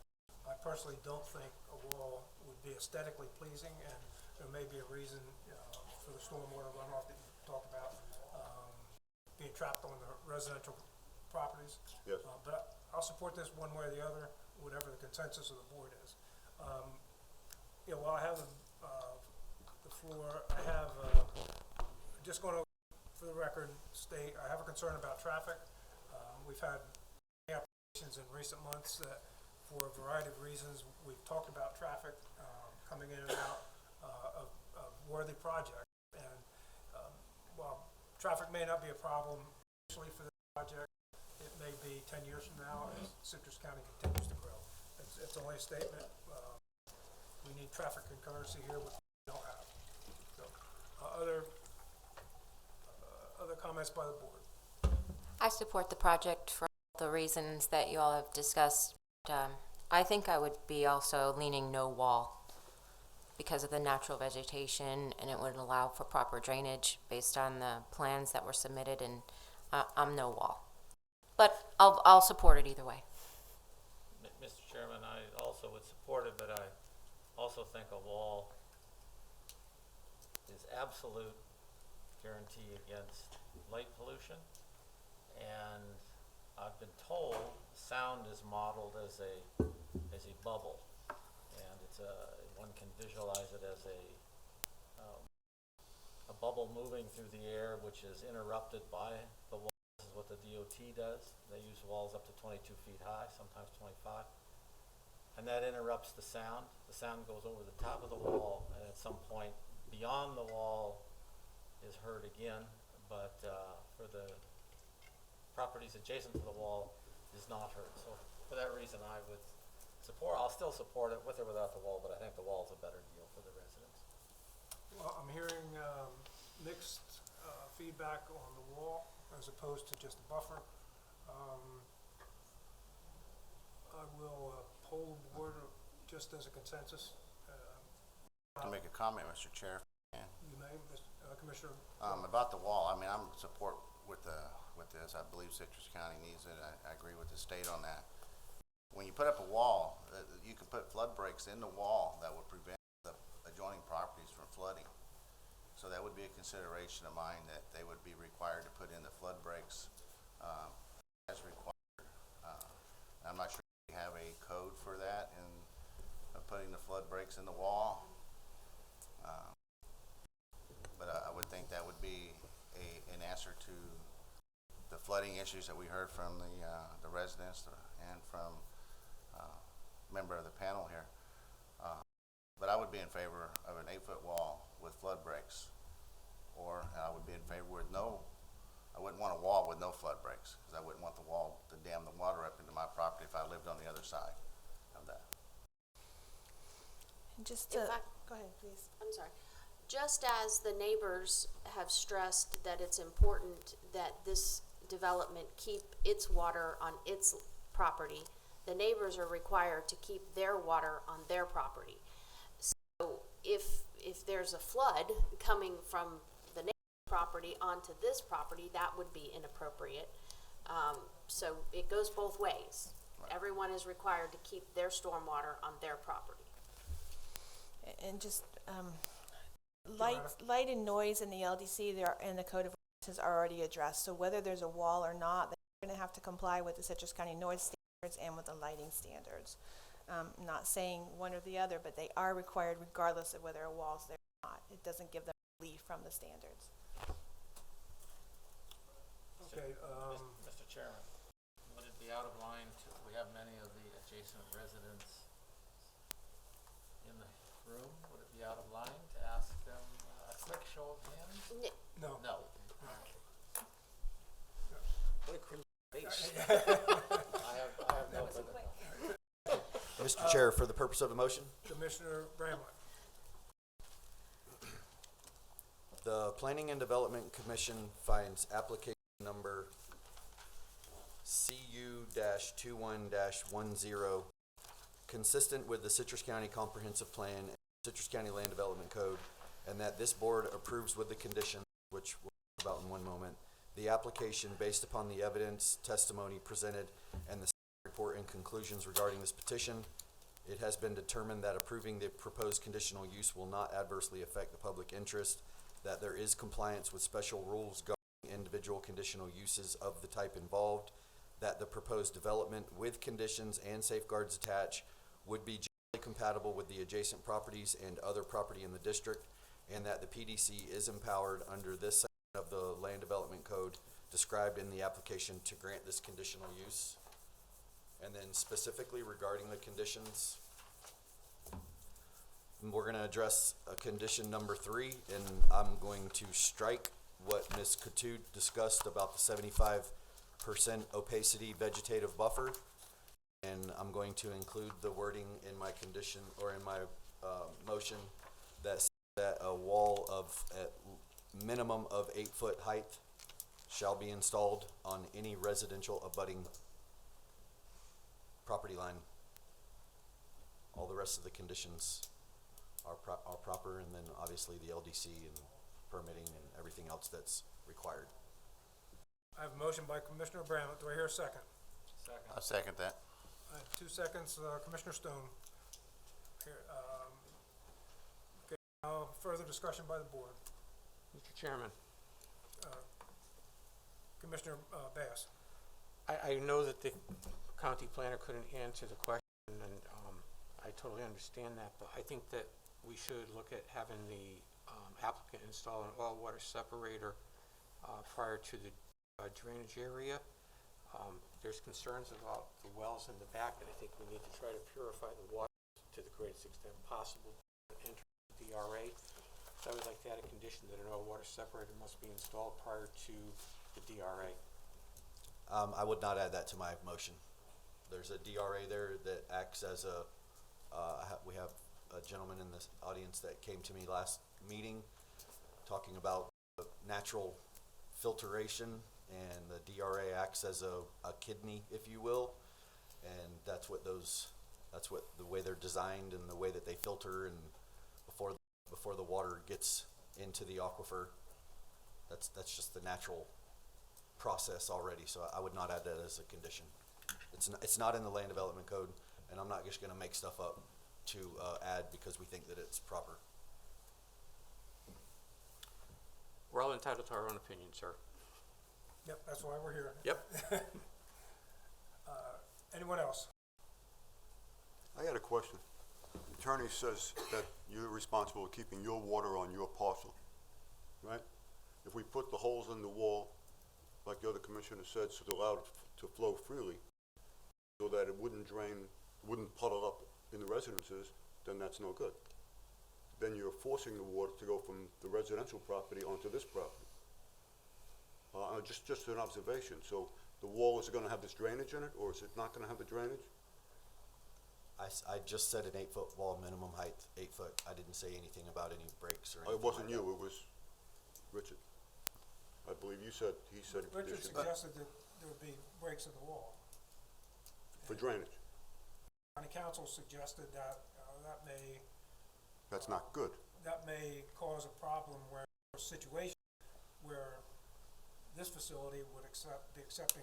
I personally don't think a wall would be aesthetically pleasing, and there may be a reason for the stormwater runoff that you talked about being trapped on the residential properties. Yes. But I'll support this one way or the other, whatever the consensus of the board is. While I have the floor, I have just going to, for the record, state I have a concern about traffic. We've had many applications in recent months that, for a variety of reasons, we've talked about traffic coming in and out of worthy projects. And while traffic may not be a problem initially for this project, it may be 10 years from now as Citrus County continues to grow. It's only a statement. We need traffic concurrency here, which we don't have. So, other comments by the board? I support the project for all the reasons that you all have discussed. I think I would be also leaning no wall because of the natural vegetation, and it would allow for proper drainage based on the plans that were submitted, and I'm no wall. But I'll support it either way. Mr. Chairman, I also would support it, but I also think a wall is absolute guarantee against light pollution. And I've been told sound is modeled as a bubble, and one can visualize it as a bubble moving through the air, which is interrupted by the wall. This is what the DOT does. They use walls up to 22 feet high, sometimes 25. And that interrupts the sound. The sound goes over the top of the wall, and at some point beyond the wall is heard again, but for the properties adjacent to the wall is not heard. So for that reason, I would support, I'll still support it with or without the wall, but I think the wall is a better deal for the residents. Well, I'm hearing mixed feedback on the wall as opposed to just a buffer. I will poll the board just as a consensus. To make a comment, Mr. Chair. You may, Commissioner. About the wall, I mean, I'm in support with this. I believe Citrus County needs it. I agree with the state on that. When you put up a wall, you can put flood breaks in the wall that would prevent the adjoining properties from flooding. So that would be a consideration of mine, that they would be required to put in the flood breaks as required. I'm not sure if we have a code for that in putting the flood breaks in the wall. But I would think that would be an answer to the flooding issues that we heard from the residents and from a member of the panel here. But I would be in favor of an 8-foot wall with flood breaks. or I would be in favor with no, I wouldn't want a wall with no flood breaks, because I wouldn't want the wall to dam the water up into my property if I lived on the other side of that. And just In to, fact- go ahead, please. I'm sorry. Just as the neighbors have stressed that it's important that this development keep its water on its property, the neighbors are required to keep their water on their property. So if there's a flood coming from the neighbor's property onto this property, that would be inappropriate. So it goes both ways. Everyone is required to keep their stormwater on their property. And just, light and noise in the LDC, in the Code of Ordinances are already addressed. So whether there's a wall or not, they're gonna have to comply with the Citrus County noise standards and with the lighting standards. Not saying one or the other, but they are required regardless of whether a wall's there or not. It doesn't give them relief from the standards. Okay, Mr. Chairman, would it be out of line to, we have many of the adjacent residents in the room, would it be out of line to ask them a quick show of hands? no. No. What a crimson face. I have no further comment. Mr. Chair, for the purpose of the motion, Commissioner Bramlett. the Planning and Development Commission finds application number CU-21-10 consistent with the Citrus County Comprehensive Plan and Citrus County Land Development Code, and that this board approves with the conditions, which we'll talk about in one moment, the application based upon the evidence, testimony presented, and the report and conclusions regarding this petition. It has been determined that approving the proposed conditional use will not adversely affect the public interest, that there is compliance with special rules governing individual conditional uses of the type involved, that the proposed development with conditions and safeguards attached would be generally compatible with the adjacent properties and other property in the district, and that the PDC is empowered under this section of the Land Development Code described in the application to grant this conditional use. And then specifically regarding the conditions, we're going to address condition number 3, and I'm going to strike what Ms. Coutu discussed about the 75% opacity vegetative buffer, and I'm going to include the wording in my condition or in my motion that says that a wall of at minimum of 8-foot height shall be installed on any residential abutting property line. All the rest of the conditions are proper, and then obviously the LDC and permitting and everything else that's required. I have a motion by Commissioner Bramlett. Do I hear a second? Second. I'll second that. 2 seconds, Commissioner Stone. Here, okay, now further discussion by the board. Mr. Chairman, Commissioner Bass. I know that the county planner couldn't answer the question, and I totally understand that, but I think that we should look at having the applicant install an all-water separator prior to the drainage area. There's concerns about the wells in the back, and I think we need to try to purify the water to the greatest extent possible to enter the DRA. So I would like to add a condition that an all-water separator must be installed prior to the DRA. I would not add that to my motion. There's a DRA there that acts as a, we have a gentleman in this audience that came to me last meeting talking about natural filtration, and the DRA acts as a kidney, if you will, and that's what the way they're designed and the way that they filter, and before the water gets into the aquifer, that's just the natural process already. So I would not add that as a condition. It's not in the Land Development Code, and I'm not just going to make stuff up to add because we think that it's proper. We're all entitled to our own opinion, sir. Yep, that's why we're here. Yep. Anyone else? I got a question. The attorney says that you're responsible for keeping your water on your parcel, right? If we put the holes in the wall, like the other commissioner said, so to allow it to flow freely, so that it wouldn't drain, wouldn't puddle up in the residences, then that's no good. then you're forcing the water to go from the residential property onto this property. Just an observation. So the wall, is it gonna have this drainage in it, or is it not gonna have the drainage? I just said an 8-foot wall, minimum height, 8 foot. I didn't say anything about any breaks or anything It wasn't like you, that. it was Richard. I believe he said there Richard should- suggested that there would be breaks in the wall. for drainage. County council suggested that, That's not good. that may cause a problem where, a situation where this facility would be accepting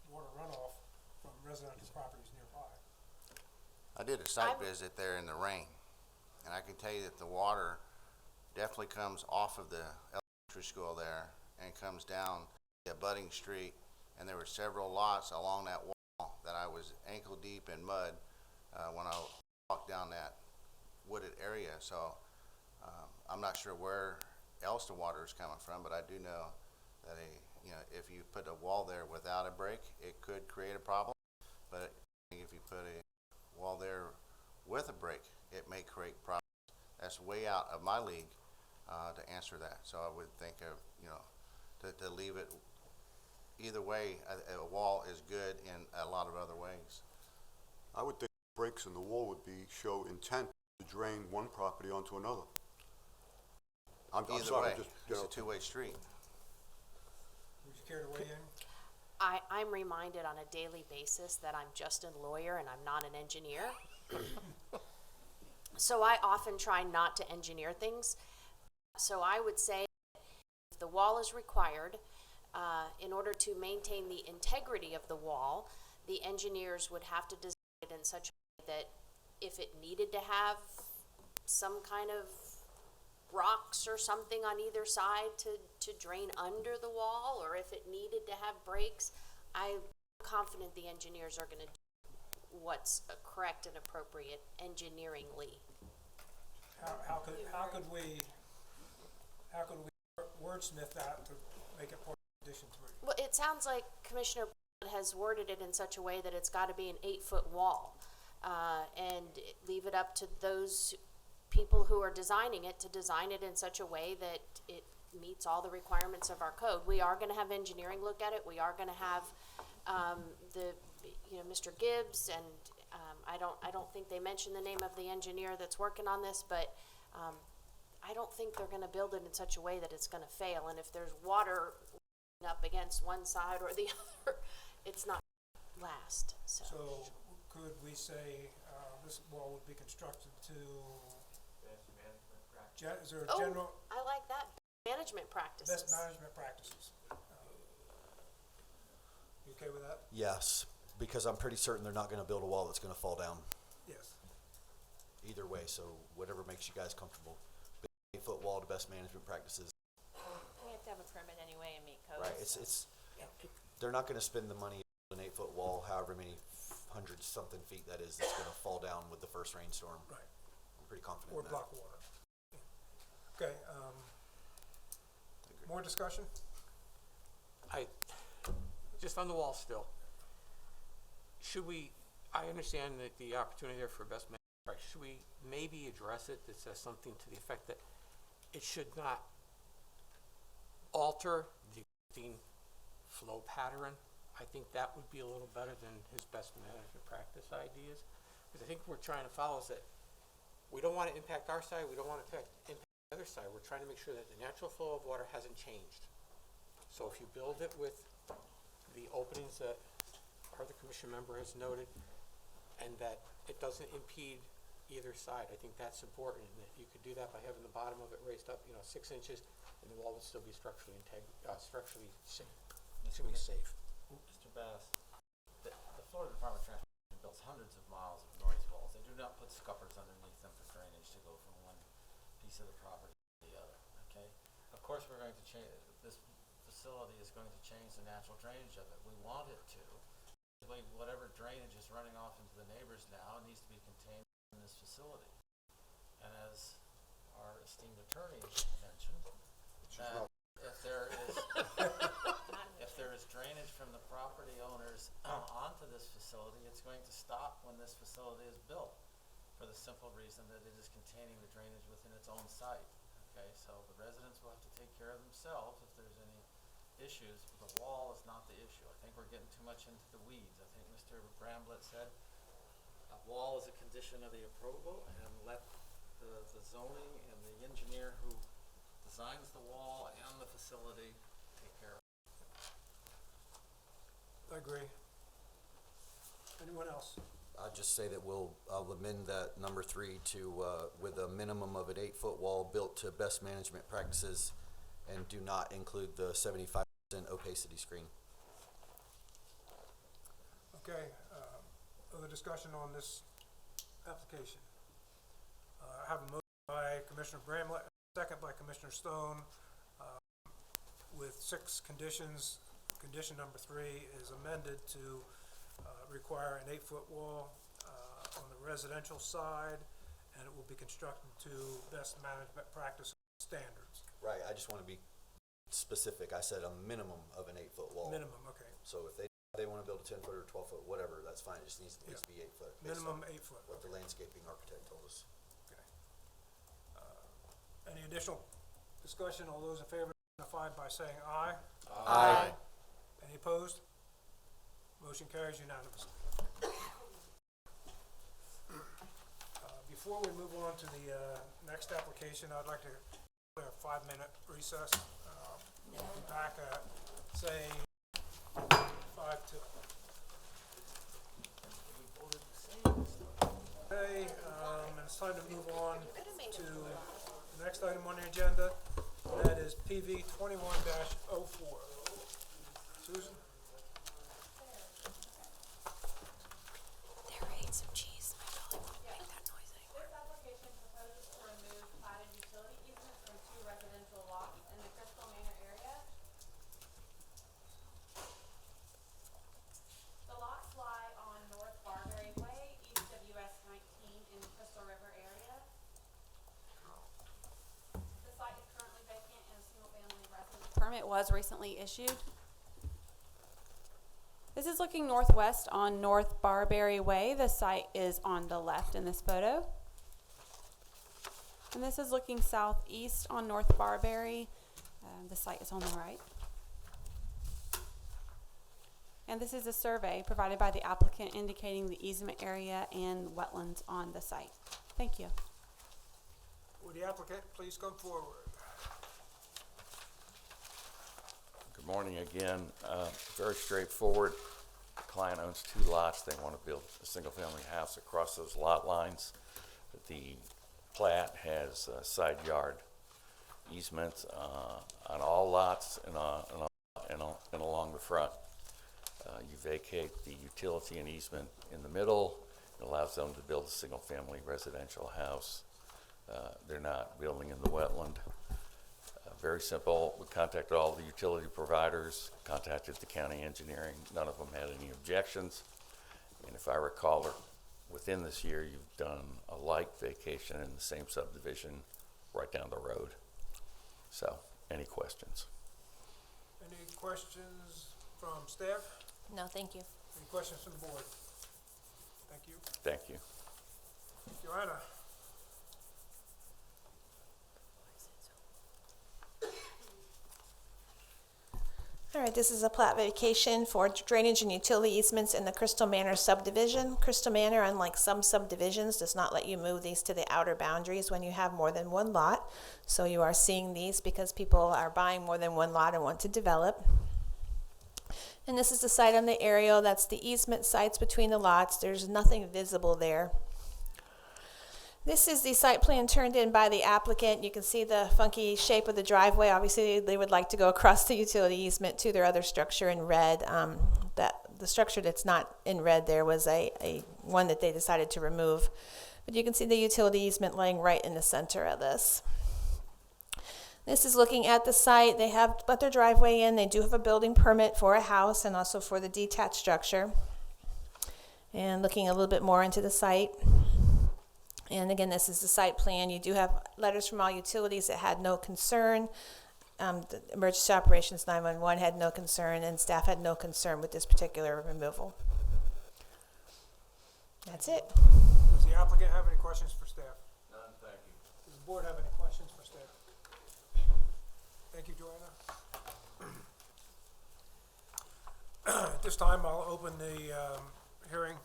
water runoff from residential properties nearby. I did a site visit there in the rain, and I can tell you that the water definitely comes off of the elementary school there and comes down the abutting street, and there were several lots along that wall that I was ankle deep in mud when I walked down that wooded area. So I'm not sure where else the water is coming from, but I do know that if you put a wall there without a break, it could create a problem. But I think if you put a wall there with a break, it may create problems. That's way out of my league to answer that. So I would think of, to leave it either way. A wall is good in a lot of other ways. I would think breaks in the wall would show intent to drain one property onto another. I'm Either sorry, way, just, it's a two-way street. Would you care to weigh in? I'm reminded on a daily basis that I'm just a lawyer and I'm not an engineer. So I often try not to engineer things. So I would say if the wall is required, in order to maintain the integrity of the wall, the engineers would have to design it in such a way that if it needed to have some kind of rocks or something on either side to drain under the wall, or if it needed to have breaks, I'm confident the engineers are going to do what's correct and appropriate engineeringly. How could we wordsmith that to make it part of condition 3? Well, it sounds like Commissioner has worded it in such a way that it's got to be an 8-foot wall, and leave it up to those people who are designing it to design it in such a way that it meets all the requirements of our code. We are going to have engineering look at it. We are going to have Mr. Gibbs, and I don't think they mentioned the name of the engineer that's working on this, but I don't think they're going to build it in such a way that it's going to fail. And if there's water up against one side or the other, it's not going to last. So could we say this wall would be constructed to? Is there a general? I like that. Management practices. Best management practices. You okay with that? Yes, because I'm pretty certain they're not gonna build a wall that's gonna fall down. Yes. Either way, so whatever makes you guys comfortable. 8-foot wall to best management practices. We have to have a permit anyway and meet codes. Right, they're not gonna spend the money on an 8-foot wall, however many hundred something feet that is, that's gonna fall down with the first rainstorm. Right. I'm pretty confident Or in that. block water. Okay, more discussion? Just on the wall still, should we, I understand that the opportunity there for best management practice, should we maybe address it that says something to the effect that it should not alter the existing flow pattern? I think that would be a little better than his best management practice ideas, because I think we're trying to follow is that we don't want to impact our side, we don't want to impact the other side. We're trying to make sure that the natural flow of water hasn't changed. So if you build it with the openings that our commission member has noted, and that it doesn't impede either side, I think that's important. And that you could do that by having the bottom of it raised up, 6 inches, and the wall would still be structurally safe. Assuming safe. Mr. Bass, the Florida Department of Transportation builds hundreds of miles of noise walls. They do not put scuppers underneath them for drainage to go from one piece of the property to the other, okay? Of course, we're going to change, this facility is going to change the natural drainage of it. We want it to. Whatever drainage is running off into the neighbors now needs to be contained in this facility. And as our esteemed attorney mentioned, that if there is drainage from the property owners onto this facility, it's going to stop when this facility is built. for the simple reason that it is containing the drainage within its own site. Okay, so the residents will have to take care of themselves if there's any issues. The wall is not the issue. I think we're getting too much into the weeds. I think Mr. Bramblett said a wall is a condition of the approval, and let the zoning and the engineer who designs the wall and the facility take care of it. I agree. Anyone else? I'd just say that I'll amend that number 3 to, with a minimum of an 8-foot wall built to best management practices, and do not include the 75% opacity screen. Okay, other discussion on this application? I have a motion by Commissioner Bramlett, second by Commissioner Stone, with 6 conditions. Condition number 3 is amended to require an 8-foot wall on the residential side, and it will be constructed to best management practice standards. Right, I just want to be specific. I said a minimum of an 8-foot wall. Minimum, okay. So if they want to build a 10-foot or 12-foot, whatever, that's fine. It just needs to at least be 8 foot. based Minimum on 8 foot. What the landscaping architect told us. Okay. Any additional discussion? All those in favor signify by saying aye. Aye. Any opposed? Motion carries unanimously. Before we move on to the next application, I'd like to declare a 5-minute recess. We'll be back at, say, 5:02. Okay, and it's time to move on to the next item on the agenda. That is PV 21-04. Susan? There ate some cheese. I probably won't make that noise anymore. This application proposes to remove platted utility easements from 2 residential lots in the Crystal Manor area. The lots lie on North Barberry Way, east of US 19 in the Crystal River area. The site is currently vacant and a single-family residence permit was recently issued. This is looking northwest on North Barberry Way. The site is on the left in this photo. And this is looking southeast on North Barberry. The site is on the right. And this is a survey provided by the applicant indicating the easement area and wetlands on the site. Thank you. Would the applicant please come forward? Good morning again. Very straightforward. The client owns 2 lots. They want to build a single-family house across those lot lines. The plat has side yard easements on all lots and along the front. You vacate the utility and easement in the middle. It allows them to build a single-family residential house. They're not building in the wetland. Very simple. We contacted all the utility providers, contacted the county engineering. None of them had any objections. And if I recall, within this year, you've done a like vacation in the same subdivision right down the road. So, any questions? Any questions from staff? No, thank you. Any questions from the board? Thank you. Thank you. Joanna? All right, this is a plat vacation for drainage and utility easements in the Crystal Manor subdivision. Crystal Manor, unlike some subdivisions, does not let you move these to the outer boundaries when you have more than 1 lot. So you are seeing these because people are buying more than 1 lot and want to develop. And this is the site on the aerial. That's the easement sites between the lots. There's nothing visible there. This is the site plan turned in by the applicant. You can see the funky shape of the driveway. Obviously, they would like to go across the utility easement to their other structure in red. The structure that's not in red there was a one that they decided to remove. But you can see the utility easement laying right in the center of this. This is looking at the site. They have put their driveway in. They do have a building permit for a house and also for the detached structure. And looking a little bit more into the site. And again, this is the site plan. You do have letters from all utilities that had no concern. The Emergency Operations 911 had no concern, and staff had no concern with this particular removal. That's it. Does the the applicant have any questions for staff? None, thank you. Does the board have any questions for staff? Thank you, Joanna. At this time, I'll open the hearing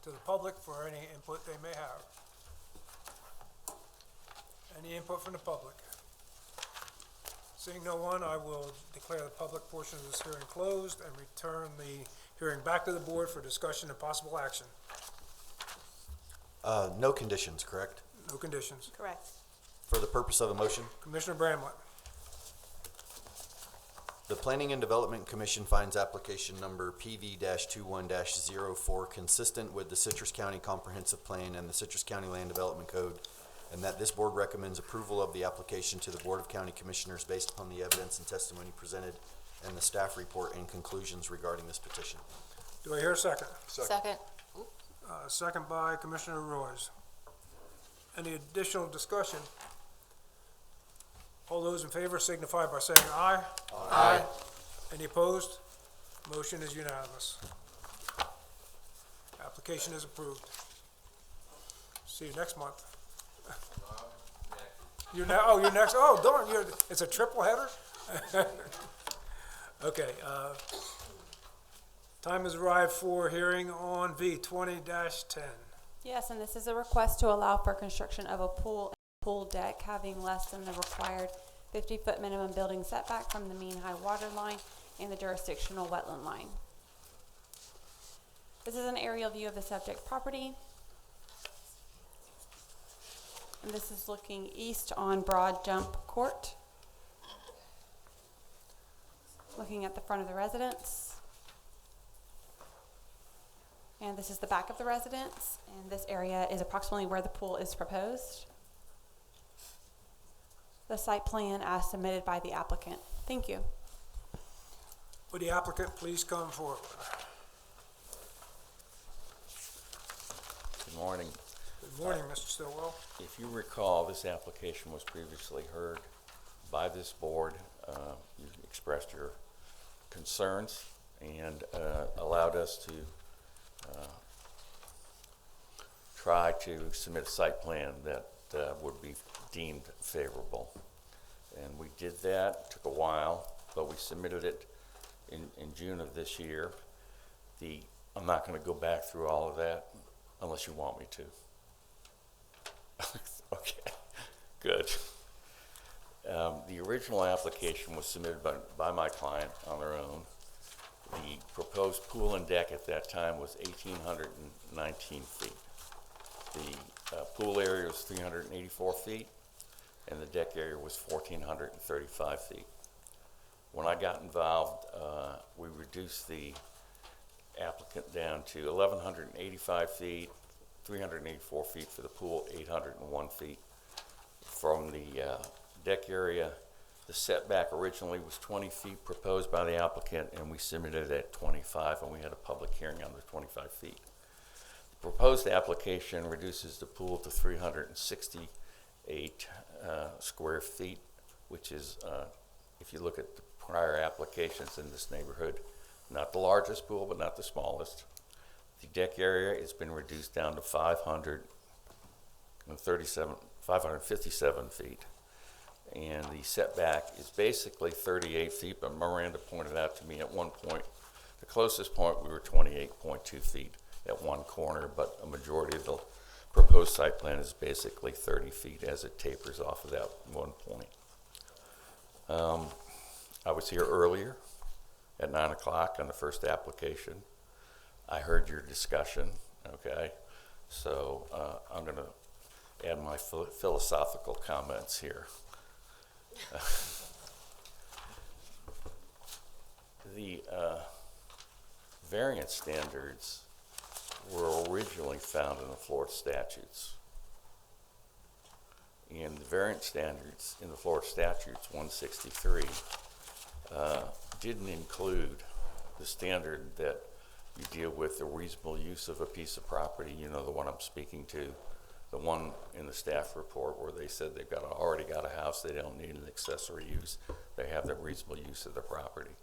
to the public for any input they may have. Any input from the public? Seeing no one, I will declare the public portion of this hearing closed and return the hearing back to the board for discussion and possible action. No conditions, correct? No conditions. Correct. For the purpose of a motion, Commissioner Bramlett. the Planning and Development Commission finds application number PV-21-04 consistent with the Citrus County Comprehensive Plan and the Citrus County Land Development Code, and that this board recommends approval of the application to the Board of County Commissioners based upon the evidence and testimony presented and the staff report and conclusions regarding this petition. Do I hear a second? Second. Second by Commissioner Royce. Any additional discussion? All those in favor signify by saying aye. Aye. Any opposed? Motion is unanimous. Application is approved. See you next month. You're next. Oh, darn, it's a triple header? Okay, time has arrived for hearing on V 20-10. Yes, and this is a request to allow for construction of a pool deck having less than the required 50-foot minimum building setback from the mean high water line and the jurisdictional wetland line. This is an aerial view of the subject property. And this is looking east on Broad Jump Court. Looking at the front of the residence. And this is the back of the residence, and this area is approximately where the pool is proposed. The site plan as submitted by the applicant. Thank you. Would the applicant please come forward? Good morning. Good morning, Mr. Stillwell. If you recall, this application was previously heard by this board. You expressed your concerns and allowed us to try to submit a site plan that would be deemed favorable. And we did that. It took a while, but we submitted it in June of this year. I'm not going to go back through all of that unless you want me to. Okay, good. The original application was submitted by my client on their own. The proposed pool and deck at that time was 1,819 feet. The pool area was 384 feet, and the deck area was 1,435 feet. When I got involved, we reduced the applicant down to 1,185 feet, 384 feet for the pool, 801 feet. From the deck area, the setback originally was 20 feet proposed by the applicant, and we submitted it at 25, and we had a public hearing on the 25 feet. The proposed application reduces the pool to 368 square feet, which is, if you look at the prior applications in this neighborhood, not the largest pool, but not the smallest. The deck area has been reduced down to 557 feet. And the setback is basically 38 feet, but Miranda pointed out to me at one point, the closest point we were 28.2 feet at one corner, but a majority of the proposed site plan is basically 30 feet as it tapers off of that one point. I was here earlier at 9 o'clock on the first application. I heard your discussion, okay? So I'm going to add my philosophical comments here. The variance standards were originally found in the Florida statutes. And the variance standards in the Florida statutes, 163, didn't include the standard that you deal with the reasonable use of a piece of property, you know, the one I'm speaking to, the one in the staff report where they said they've already got a house, they don't need an accessory use, they have the reasonable use of the property.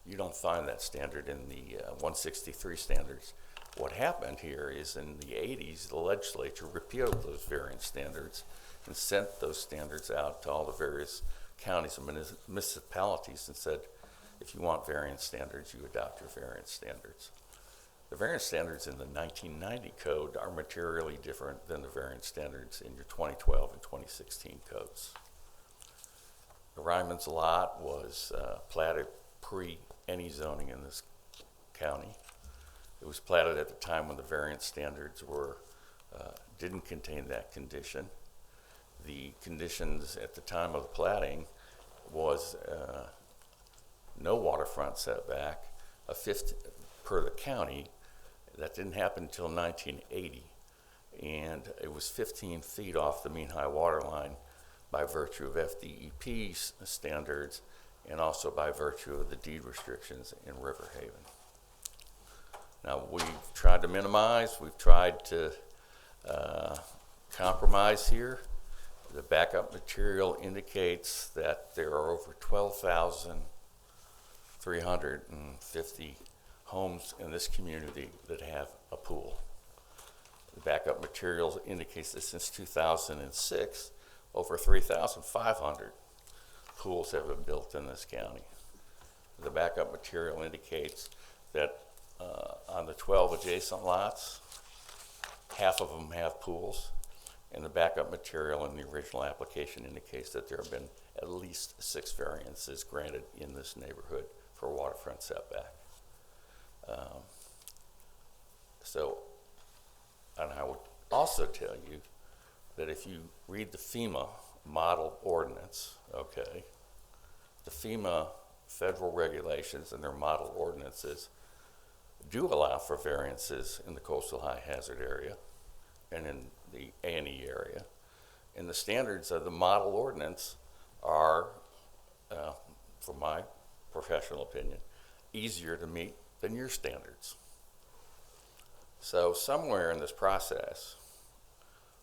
You don't find that standard in the 163 standards. What happened here is in the 80s, the legislature repealed those variance standards and sent those standards out to all the various counties and municipalities and said, if you want variance standards, you adopt your variance standards. The variance standards in the 1990 code are materially different than the variance standards in your 2012 and 2016 codes. The Ryman's lot was platted pre any zoning in this county. It was platted at the time when the variance standards were didn't contain that condition. The conditions at the time of the platting was no waterfront setback, a fifth per the county. That didn't happen until 1980, and it was 15 feet off the mean high water line by virtue of FDEP standards and also by virtue of the deed restrictions in River Haven. Now, we've tried to minimize, we've tried to compromise here. The backup material indicates that there are over 12,350 homes in this community that have a pool. The backup material indicates that since 2006, over 3,500 pools have been built in this county. The backup material indicates that on the 12 adjacent lots, half of them have pools, and the backup material in the original application indicates that there have been at least 6 variances granted in this neighborhood for waterfront setback. And I would also tell you that if you read the FEMA model ordinance, okay, the FEMA federal regulations and their model ordinances do allow for variances in the coastal high hazard area and in the A&E area. And the standards of the model ordinance are, from my professional opinion, easier to meet than your standards. So somewhere in this process,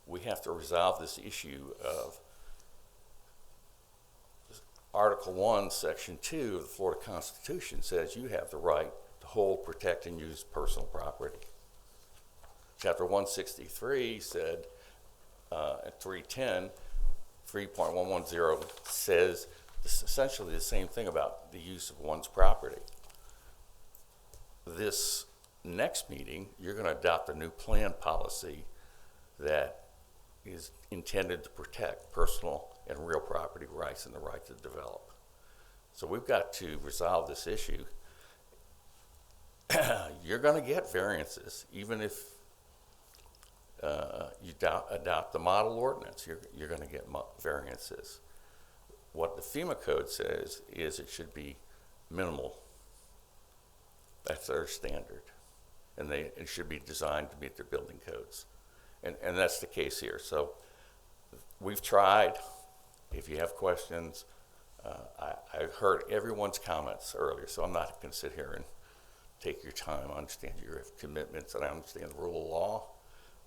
we have to resolve this issue of Article 1, Section 2 of the Florida Constitution says you have the right to hold, protect, and use personal property. Chapter 163 said, at 310, 3.110 says essentially the same thing about the use of one's property. This next meeting, you're going to adopt a new plan policy that is intended to protect personal and real property rights and the right to develop. So we've got to resolve this issue. You're going to get variances, even if you adopt the model ordinance, you're going to get variances. What the FEMA code says is it should be minimal. That's their standard. And it should be designed to meet their building codes. And that's the case here. So we've tried. If you have questions, I heard everyone's comments earlier, so I'm not going to sit here and take your time. I understand your commitments and I understand the rule of law,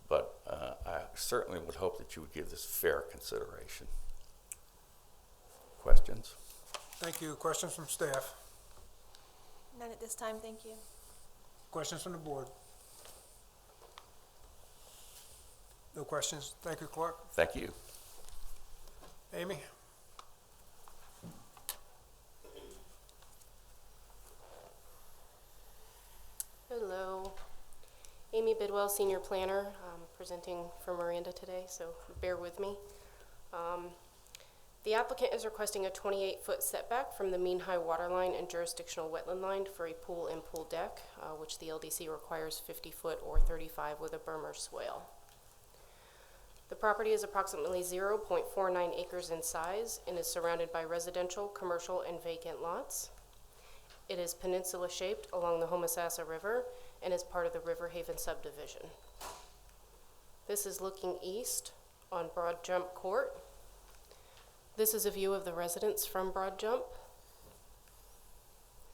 but I certainly would hope that you would give this fair consideration. Questions? Thank you. Questions from staff? None at this time, thank you. Questions from the board? No questions. Thank you, Clark. Thank you. Amy? Hello. Amy Bidwell, Senior Planner, presenting for Miranda today, so bear with me. The applicant is requesting a 28-foot setback from the mean high water line and jurisdictional wetland line for a pool and pool deck, which the LDC requires 50 foot or 35 with a berm or swale. The property is approximately 0.49 acres in size and is surrounded by residential, commercial, and vacant lots. It is peninsula-shaped along the Homosassa River and is part of the River Haven subdivision. This is looking east on Broad Jump Court. This is a view of the residence from Broad Jump.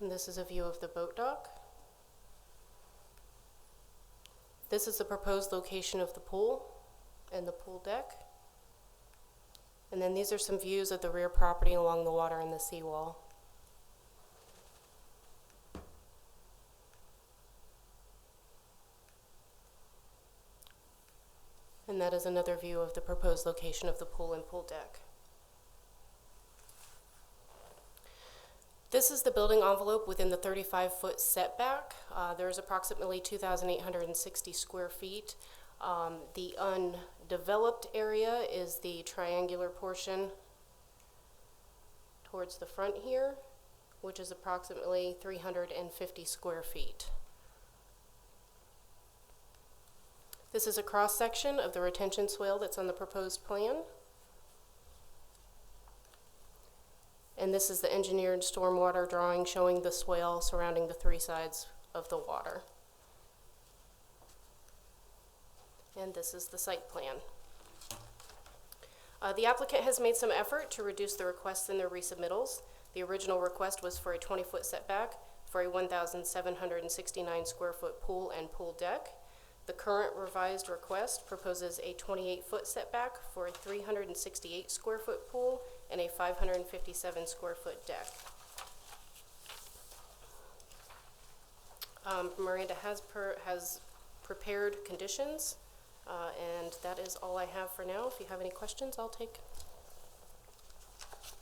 And this is a view of the boat dock. This is the proposed location of the pool and the pool deck. And then these are some views of the rear property along the water and the seawall. that is another view of the proposed location of the pool and pool deck. This is the building envelope within the 35-foot setback. There's approximately 2,860 square feet. The undeveloped area is the triangular portion towards the front here, which is approximately 350 square feet. This is a cross-section of the retention swale that's on the proposed plan. And this is the engineered stormwater drawing showing the swale surrounding the three sides of the water. And this is the site plan. The applicant has made some effort to reduce the requests in their resubmittals. The original request was for a 20-foot setback for a 1,769 square foot pool and pool deck. The current revised request proposes a 28-foot setback for a 368 square foot pool and a 557 square foot deck. Miranda has prepared conditions, and that is all I have for now. If you have any questions, I'll take.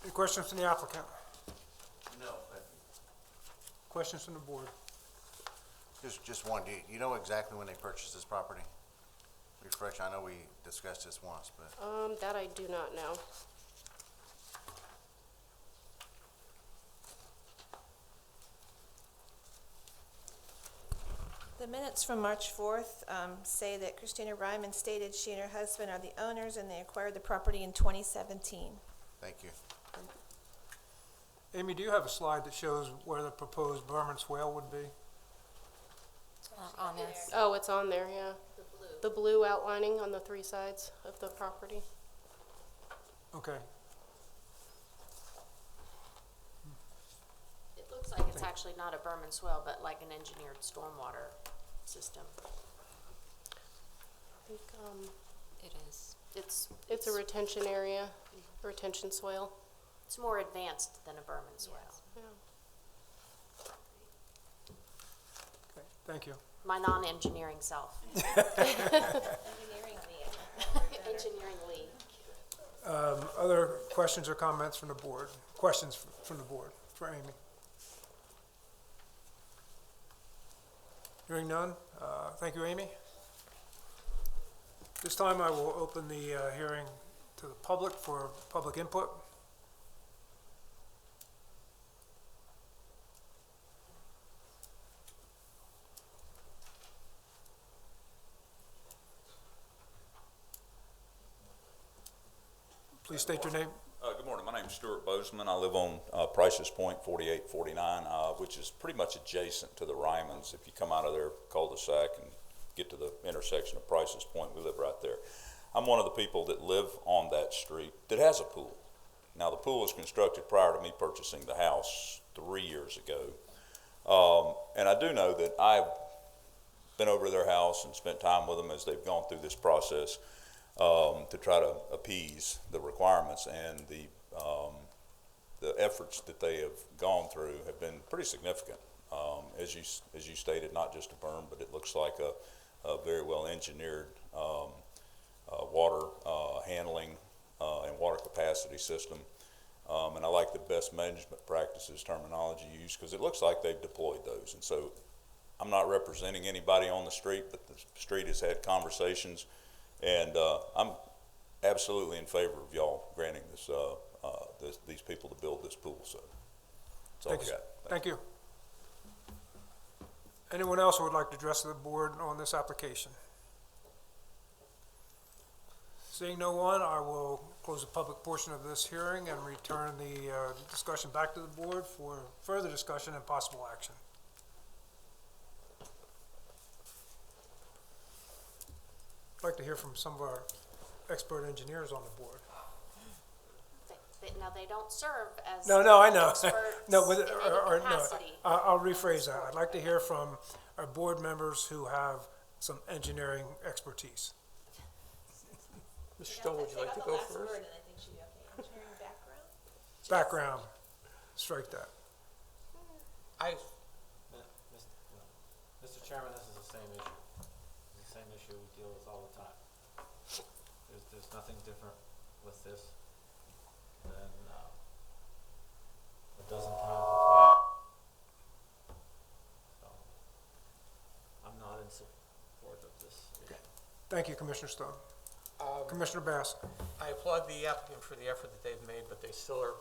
Any questions from the applicant? No, thank you. Questions from the board? Just one, do you know exactly when they purchased this property? Refresh, I know we discussed this once, but. That I do not know. The minutes from March 4th say that Christina Ryman stated she and her husband are the owners and they acquired the property in 2017. Thank you. Amy, do you have a slide that shows where the proposed berm swale would be? On this. Oh, it's on there, yeah. The blue outlining on the three sides of the property. Okay. It looks like it's actually not a berm and swale, but like an engineered stormwater system. I think It is. it's a retention area, a retention swale. It's more advanced than a berm and swale. Yeah. Okay. Thank you. My non-engineering self. Engineering Engineering lead. Other questions or comments from the board? Questions from the board for Amy? Hearing none, thank you, Amy. This time I will open the hearing to the public for public input. Please state your name. Good morning. My name is Stuart Bozeman. I live on Price's Point, 4849, which is pretty much adjacent to the Rymans. If you come out of their cul-de-sac and get to the intersection of Price's Point, we live right there. I'm one of the people that live on that street that has a pool. Now, the pool was constructed prior to me purchasing the house 3 years ago. And I do know that I've been over to their house and spent time with them as they've gone through this process. To try to appease the requirements, and the efforts that they have gone through have been pretty significant. As you stated, not just a berm, but it looks like a very well engineered water handling and water capacity system. And I like the best management practices terminology used because it looks like they've deployed those. And so I'm not representing anybody on the street, but the street has had conversations. And I'm absolutely in favor of y'all granting this, these people to build this pool. So that's all I got. Thank you. Anyone else who would like to address the board on this application? Seeing no one, I will close the public portion of this hearing and return the discussion back to the board for further discussion and possible action. I'd like to hear from some of our expert engineers on the board. No, they don't serve as No, I know. No, in any capacity. I'll rephrase that. I'd like to hear from our board members who have some engineering expertise. Mr. Stoll, would you like to go first? Engineering background? Background, strike that. Mr. Chairman, this is the same issue. It's the same issue we deal with all the time. there's nothing different with this than, a dozen times before. So, I'm not in support of this issue. Thank you, Commissioner Stone. Commissioner Bass. I applaud the applicant for the effort that they've made, but they still are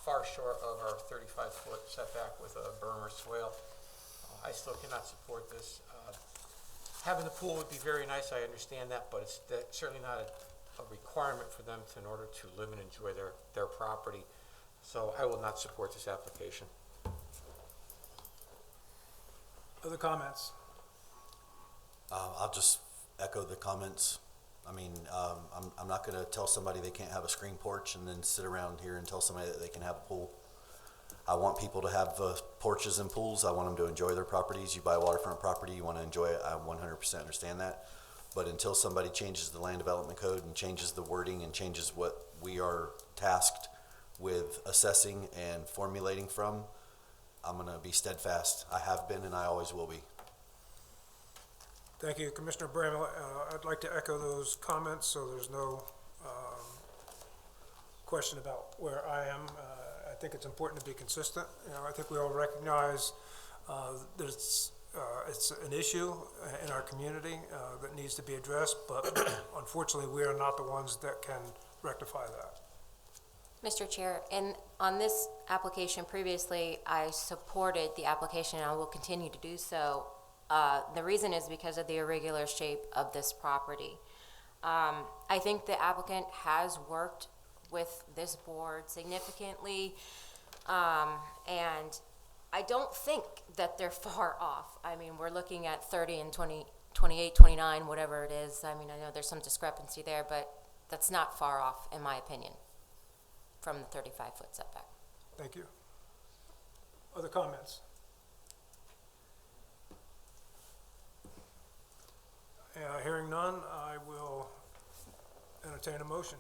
far short of our 35-foot setback with a berm or swale. I still cannot support this. Having the pool would be very nice, I understand that, but it's certainly not a requirement for them in order to live and enjoy their property. So I will not support this application. Other comments? I'll just echo the comments. I mean, I'm not gonna tell somebody they can't have a screen porch and then sit around here and tell somebody that they can have a pool. I want people to have porches and pools. I want them to enjoy their properties. You buy a waterfront property, you want to enjoy it. I 100% understand that. But until somebody changes the land development code and changes the wording and changes what we are tasked with assessing and formulating from, I'm going to be steadfast. I have been and I always will be. Thank you, Commissioner Bramlett. I'd like to echo those comments so there's no question about where I am. I think it's important to be consistent. You know, I think we all recognize that it's an issue in our community that needs to be addressed, but unfortunately, we are not the ones that can rectify that. Mr. Chair, on this application previously, I supported the application and I will continue to do so. The reason is because of the irregular shape of this property. I think the applicant has worked with this board significantly, and I don't think that they're far off. I mean, we're looking at 30 and 20, 28, 29, whatever it is. I mean, I know there's some discrepancy there, but that's not far off, in my opinion, from the 35-foot setback. Thank you. Other comments? Hearing none, I will entertain a motion.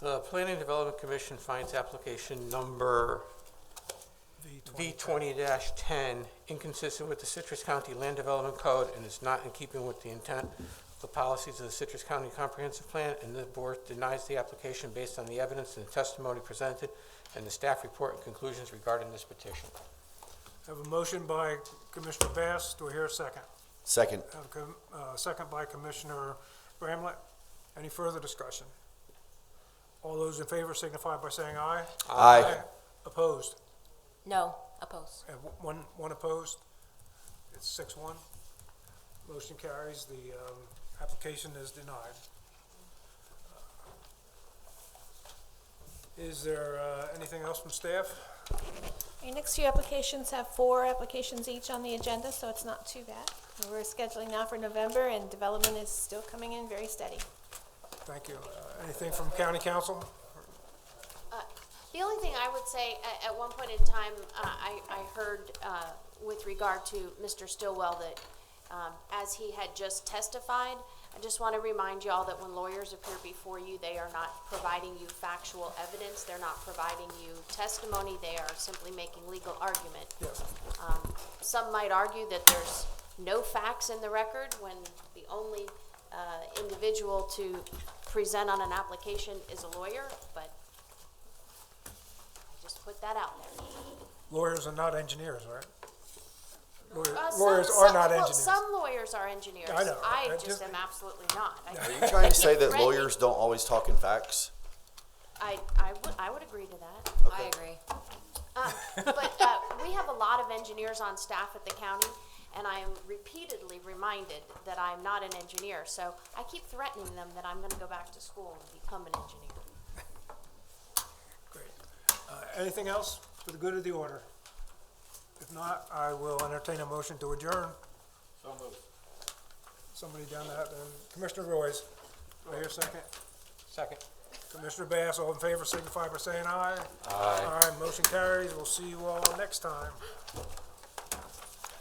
The Planning and Development Commission finds application number V20-10 inconsistent with the Citrus County Land Development Code and is not in keeping with the intent of the policies of the Citrus County Comprehensive Plan, and the board denies the application based on the evidence and the testimony presented and the staff report and conclusions regarding this petition. I have a motion by Commissioner Bass. Do I hear a second? Second. I have a second by Commissioner Bramlett. Any further discussion? All those in favor signify by saying aye. Aye. Opposed? No, opposed. One opposed. It's 6-1. Motion carries. The application is denied. Is there anything else from staff? Your next few applications have 4 applications each on the agenda, so it's not too bad. We're scheduling now for November, and development is still coming in very steady. Thank you. Anything from County Council? The only thing I would say, at one point in time, I heard with regard to Mr. Stillwell that as he had just testified, I just want to remind you all that when lawyers appear before you, they are not providing you factual evidence. They're not providing you testimony. They are simply making legal argument. Yes. Some might argue that there's no facts in the record when the only individual to present on an application is a lawyer, but I just put that out there. Lawyers are not engineers, right? Lawyers are not well, engineers. some lawyers are engineers. I know. I just am absolutely not. Are you trying to say that Randy, lawyers don't always talk in facts? I would agree to that. I agree. But we have a lot of engineers on staff at the county, and I am repeatedly reminded that I'm not an engineer. So I keep threatening them that I'm going to go back to school and become an engineer. Great. Anything else for the good of the order? If not, I will entertain a motion to adjourn. So moved. Somebody done that, then Commissioner Royce. Do I hear a second? Second. Commissioner Bass, all in favor signify by saying aye. Aye. All right, motion carries. We'll see you all next time.